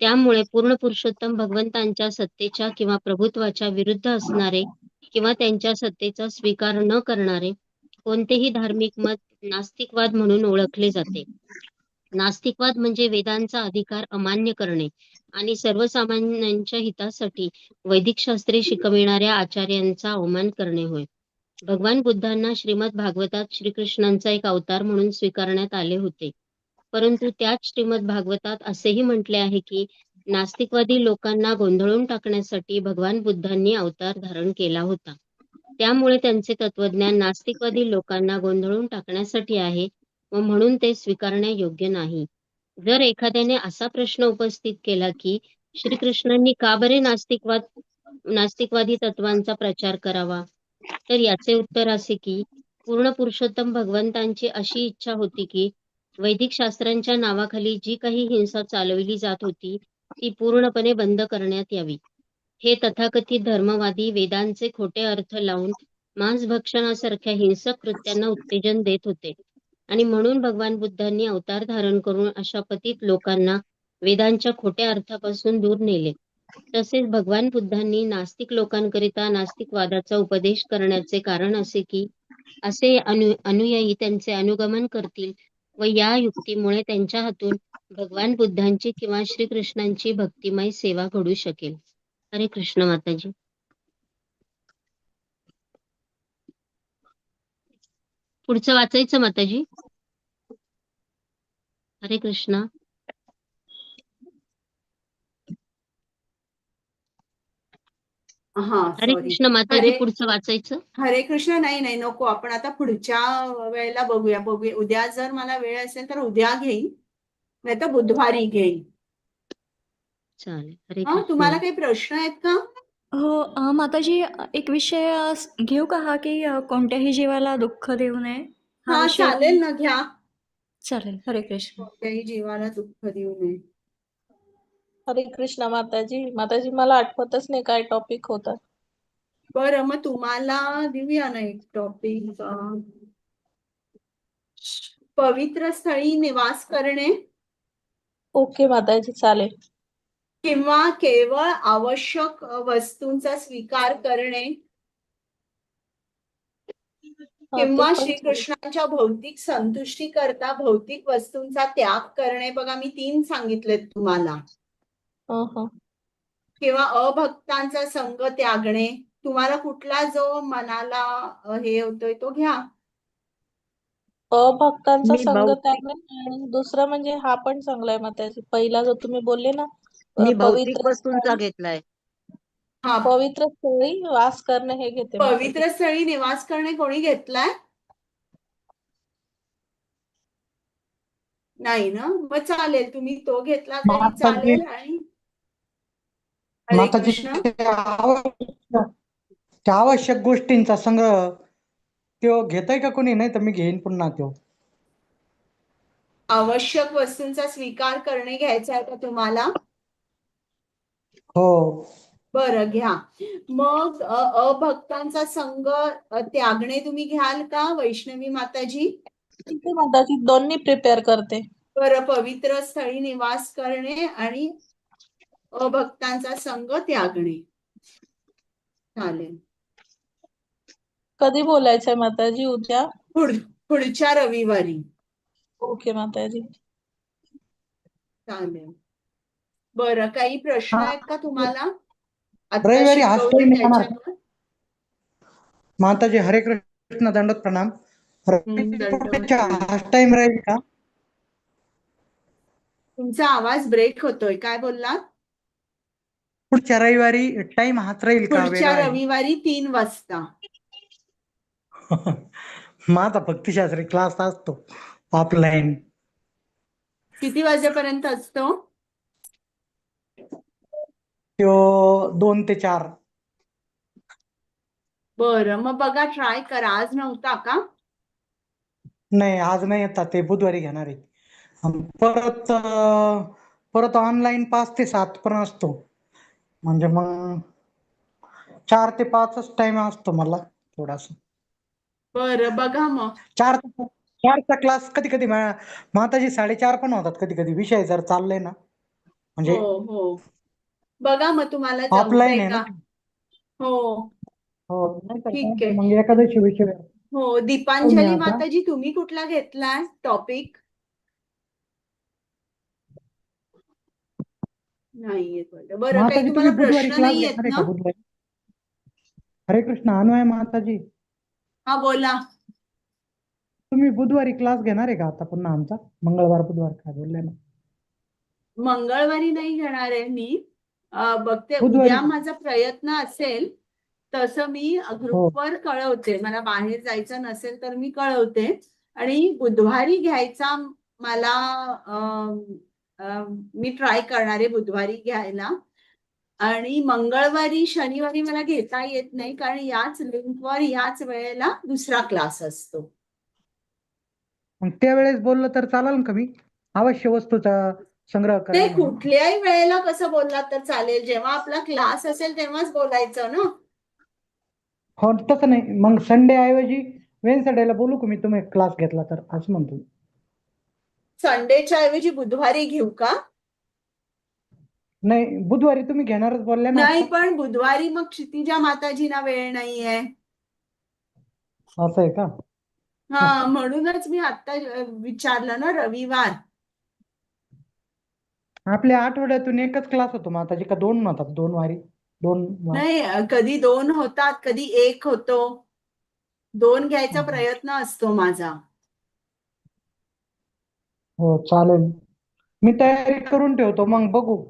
त्यामुळे पूर्ण पुरुषोत्तम भगवंतांच्या सत्तेच्या किंवा प्रभुत्वाच्या विरुद्ध असणारे किंवा त्यांच्या सत्तेचा स्वीकार न करणारे कोणतेही धार्मिक मत नास्तिकवाद म्हणून ओळखले जाते. नास्तिकवाद म्हणजे वेदांचा अधिकार अमान्य करणे आणि सर्वसामान्यांच्या हितासाठी वैदिक शास्त्रे शिकविणाऱ्या आचार्यांचा अवमान करणे होय. भगवान बुद्धांना श्रीमद भागवतात श्रीकृष्णांचा एक अवतार म्हणून स्वीकारण्यात आले होते. परंतु त्याच श्रीमद भागवतात असेही म्हटले आहे की नास्तिकवादी लोकांना गोंधळून टाकण्यासाठी भगवान बुद्धांनी अवतार धारण केला होता. त्यामुळे त्यांचे तत्वज्ञान नास्तिकवादी लोकांना गोंधळून टाकण्यासाठी आहे व म्हणून ते स्वीकारणे योग्य नाही. जर एखाद्याने असा प्रश्न उपस्थित केला की श्रीकृष्णांनी का बरे नास्तिकवादी तत्वांचा प्रचार करावा, तर याचे उत्तर असे की पूर्ण पुरुषोत्तम भगवंतांची अशी इच्छा होती की वैदिक शास्त्रांच्या नावाखाली जी काही हिंसा चालवली जात होती ती पूर्णपणे बंद करण्यात यावी. हे तथाकथित धर्मवादी वेदांचे खोटे अर्थ लावून मांसभक्षणासारख्या हिंसक कृत्यांना उत्तेजन देत होते आणि म्हणून भगवान बुद्धांनी अवतार धारण करून अशा पतित लोकांना वेदांच्या खोट्या अर्थापासून दूर नेले. तसेच भगवान बुद्धांनी नास्तिक लोकांकरिता नास्तिकवादाचा उपदेश करण्याचे कारण असे की असे अनुयायी त्यांचे अनुगमन करतील व या युक्तीमुळे त्यांच्या हातून भगवान बुद्धांची किंवा श्रीकृष्णांची भक्तिमय सेवा घडू शकेल. हरे कृष्ण माताजी. पुढचं वाचायचं माताजी. हरे कृष्ण. हा हरे सॉरी. कृष्ण माताजी, पुढचं वाचायचं. हरे कृष्ण. नाही नको, आपण आता पुढच्या वेळेला बघूया. उद्या जर मला वेळ असेल तर उद्या घेईन, नाही तर बुधवारी घेईन. चालेल. हरे हा, कृष्ण. तुम्हाला काही प्रश्न आहेत का? हो माताजी, एक विषय घेऊ का हा की कोणत्याही जीवाला दुःख देऊ नये हा हा विषय? चालेल ना, घ्या. चालेल. हरे कृष्ण. कोणत्याही जीवाला दुःख देऊ नये. हरे कृष्ण माताजी. माताजी मला आठवतच नाही काय टॉपिक होता. बरं, मग तुम्हाला देऊया ना एक टॉपिक. पवित्र स्थळी निवास करणे ओके माताजी, चालेल. किंवा केवळ आवश्यक वस्तूंचा स्वीकार करणे हा, ते किंवा पण श्रीकृष्णांच्या भौतिक संतुष्टी करता भौतिक वस्तूंचा त्याग करणे. बघा, मी 3 सांगितलेत तुम्हाला. हा. किंवा अभक्तांचा संग त्यागणे. तुम्हाला कुठला जो मनाला हे होतोय तो घ्या. अभक्तांचा मी संग भौतिक त्याग आणि दुसरा म्हणजे हा पण चांगला आहे माताजी. पहिला जो तुम्ही बोलले ना, मी भौतिक पवित्र वस्तूंचा स्थळी घेतलाय. हा, पवित्र स्थळी वास करणे हे घेते माताजी. पवित्र स्थळी निवास करणे कोणी घेतलाय? नाही ना, मग चालेल, तुम्ही तो घेतला तरी माताजी चालेल. आणि हरे माताजी कृष्ण. त्या आवश्यक गोष्टींचा संग्रह तो घेताय का कोणी? नाही तर मी घेईन पुन्हा तो. आवश्यक वस्तूंचा स्वीकार करणे घ्यायचा आहे का तुम्हाला? हो. बरं, घ्या. मग अभक्तांचा संग त्यागणे तुम्ही घ्याल का वैष्णवी माताजी? ठीक आहे माताजी, दोन्ही प्रिपेअर करते. बरं, पवित्र स्थळी निवास करणे आणि अभक्तांचा संग त्यागणे. चालेल. कधी बोलायचंय माताजी? उद्या? पुढच्या रविवारी. ओके माताजी. चालेल. बरं, काही प्रश्न हा. आहेत का तुम्हाला आता रविवारी हाच शिकवलं टाइम येणार त्याच्यावर? माताजी. हरे कृष्ण, दंडोत प्रणाम. दंडवत प्रणाम. हाच टाइम राहील का? तुमचा आवाज ब्रेक होतोय. काय बोललात? पुढच्या रविवारी टाइम हाच राहील का? पुढच्या वेगळा रविवारी 3 वाजता. माझा भक्तिशास्त्री क्लास असतो ऑफलाईन. किती वाजेपर्यंत असतो? तो 2 ते 4. बरं, मग बघा ट्राय करा. आज नव्हता का? नाही, आज नाही येतात, ते बुधवारी घेणार आहे. परत परत ऑनलाईन 5 ते 7 पण असतो. म्हणजे मग 4 ते 5च टाइम असतो मला थोडासा. बरं, बघा मग. 4चा क्लास कधी कधी माताजी 4:30 पण होतात कधी कधी, विषय जर चालले ना, हो म्हणजे हो, बघा मग तुम्हाला ऑफलाईन जमतंय आहे ना. का? हो, हो, नाही तर काय, ठीक आहे. मग एकादशी विषय हो, मी दीपांजली आता माताजी तुम्ही कुठला घेतलाय टॉपिक? नाहीये बरं. बरं, काही माताजी तुम्हाला तुम्ही बुधवारी प्रश्न क्लास नाही येत घेणार आहे ना? का बुधवारी? हरे कृष्ण, अन्वय माताजी, हा बोला. तुम्ही बुधवारी क्लास घेणार आहे का आता पुन्हा आमचा? मंगळवार बुधवार काय बोलले ना? मंगळवारी नाही घेणार आहे मी. बघते, बुधवारी. उद्या माझा प्रयत्न असेल तसं मी हो. ग्रुपवर कळवते. मला बाहेर जायचं नसेल तर मी कळवते. आणि बुधवारी घ्यायचा मला मी ट्राय करणार आहे बुधवारी घ्यायला. आणि मंगळवारी शनिवारी मला घेता येत नाही, कारण याच लिंकवर याच वेळेला दुसरा क्लास असतो. मग त्यावेळेस बोललं तर चालेल का? मी अवश्य वस्तूचा संग्रह ते करेल म्हणून. कुठल्याही वेळेला कसं बोललात तर चालेल, जेव्हा आपला क्लास असेल तेव्हाच बोलायचं ना. हो, तसं नाही, मग संडे ऐवजी वेन्सडेला बोलू का मी, तुम्ही क्लास घेतला तर, असं म्हणतो. संडेच्या ऐवजी बुधवारी घेऊ का? नाही, बुधवारी तुम्ही घेणारच बोलले ना नाही, आता. पण बुधवारी मग क्षितिजा माताजींना वेळ नाहीये. असं आहे का? हा, म्हणूनच मी आता विचारलं ना, रविवार. आपल्या आठवड्यातून एकच क्लास होतो माताजी, का 2 होतात? 2 वारी, 2 वार? नाही, कधी 2 होतात, कधी 1 होतो. 2 घ्यायचा प्रयत्न असतो माझा. हो, चालेल. मी तयारी करून ठेवतो, मग बघू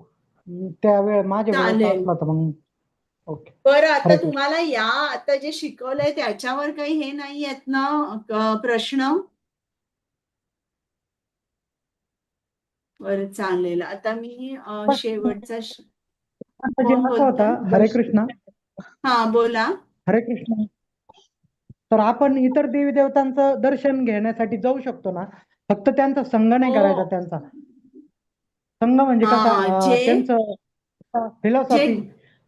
त्यावेळ माझ्या वेळेस चालेल. असला तर मग. ओके. बरं, आता हरे कृष्ण. तुम्हाला आता जे शिकवलंय त्याच्यावर काही हे नाही आहेत ना प्रश्न? बरं, चालेल. आता मी शेवटचा माताजी कोण असं होता, बोलतंय? हरे कृष्ण, हा बोला. हरे कृष्ण. तर आपण इतर देवी देवतांचं दर्शन घेण्यासाठी जाऊ शकतो ना? फक्त त्यांचा संग नाही करायचा. हो. त्यांचा संग म्हणजे कसा, जे त्यांचं जे फिलॉसॉफी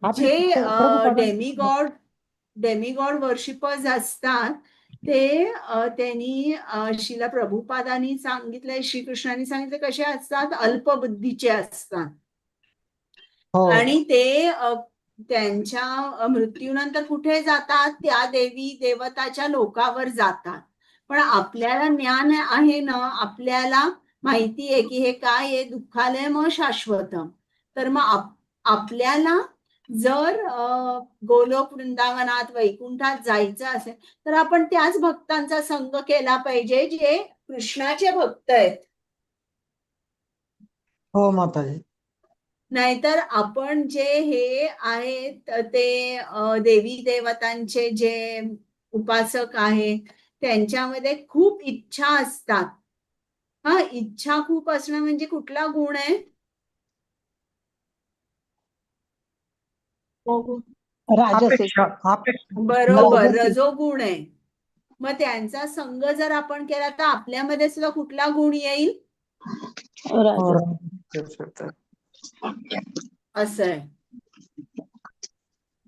आपली जे प्रभुपादांची. डेमिगॉड वर्शिपर्स असतात ते त्यांनी शिला प्रभुपादांनी सांगितलंय, श्रीकृष्णांनी सांगितलं कसे असतात, अल्पबुद्धीचे असतात. हो. आणि ते त्यांच्या मृत्यूनंतर कुठे जातात? त्या देवी देवताच्या लोकावर जातात. पण आपल्याला ज्ञान आहे ना, आपल्याला माहिती आहे की हे काय आहे, दुःखालयम शाश्वतम. तर मग आपल्याला जर गोलोक वृंदावनात वैकुंठात जायचं असेल तर आपण त्याच भक्तांचा संग केला पाहिजे जे कृष्णाचे भक्त आहेत. हो माताजी. नाहीतर आपण जे हे आहेत ते देवी देवतांचे जे उपासक आहेत त्यांच्यामध्ये खूप इच्छा असतात. हा, इच्छा खूप असणं म्हणजे कुठला गुण आहे? अपेक्षा. अपेक्षा. बरोबर, रजोगुण आहे. मग त्यांचा संग जर आपण केला तर आपल्यामध्ये सुद्धा कुठला गुण येईल? असं आहे.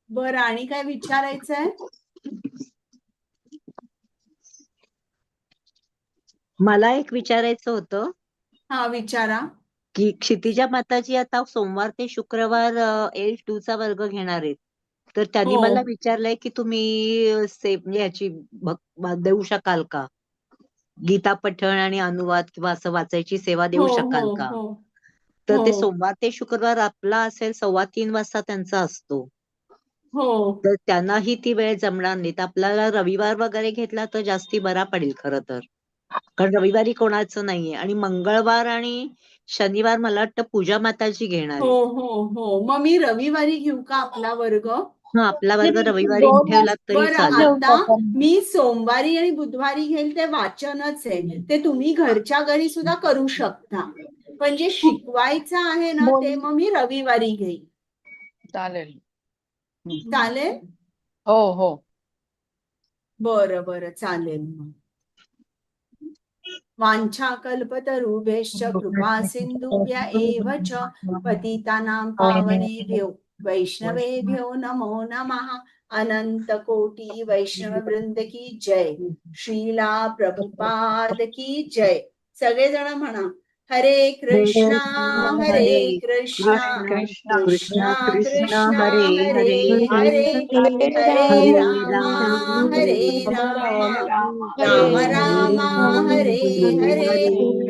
बरं, आणि काय विचारायचंय? मला एक विचारायचं होतं हा, विचारा. की क्षितिजा माताजी आता सोमवार ते शुक्रवार L2 चा वर्ग घेणार आहेत. तर त्यांनी हो. मला विचारलंय की तुम्ही म्हणजे याची देऊ शकाल का? गीता पठण आणि अनुवाद किंवा असं वाचायची सेवा देऊ हो शकाल हो का? हो तर ते हो सोमवार ते शुक्रवार आपला असेल 2:15 वाजता त्यांचा असतो. हो तर त्यांनाही ती वेळ जमणार नाही. तर आपल्याला रविवार वगैरे घेतला तर जास्ती बरा पडेल खरं तर. कारण रविवारी कोणाचं नाहीये आणि मंगळवार आणि शनिवार मला वाटतं पूजा माताजी घेणार हो आहेत. हो हो, मग मी रविवारी घेऊ का आपला वर्ग? हा, आपला वर्ग रविवारी ठेवला तरी बरं, चालेल. आता मी सोमवारी आणि बुधवारी घेईल ते वाचनच आहे, ते तुम्ही घरच्या घरी सुद्धा करू शकता. पण जे शिकवायचं आहे ना ते मग मी रविवारी घेईल. चालेल. चालेल? हो हो. बरं चालेल मग. वाञ्छाकल्पतरुभ्यश्च कृपा सिन्धुभ्य एव च पतितानां पावनेभ्यो वैष्णवेभ्यो नमो नमः. अनंत कोटि वैष्णव वृंद की जय. श्रीला प्रभुपाद की जय. सगळेजण म्हणा, हरे कृष्णा हरे कृष्णा कृष्ण कृष्णा कृष्ण कृष्णा हरे हरे हरे हरे हरे हरे रामा हरे रामा राम रामा हरे हरे.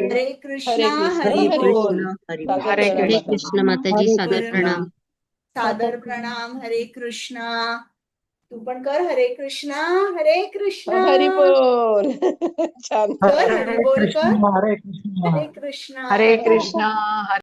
हरे कृष्णा हरे हरी बोल. कृष्ण हरे हरे हरे कृष्ण. कृष्ण माताजी, सादर पूर्ण प्रणाम. सादर प्रणाम. हरे कृष्णा. तू पण कर हरे कृष्णा हरे कृष्णा. हरी बोल. छान कर हरी बोल कर. हरे कृष्ण हरे कृष्णा हरे कृष्ण.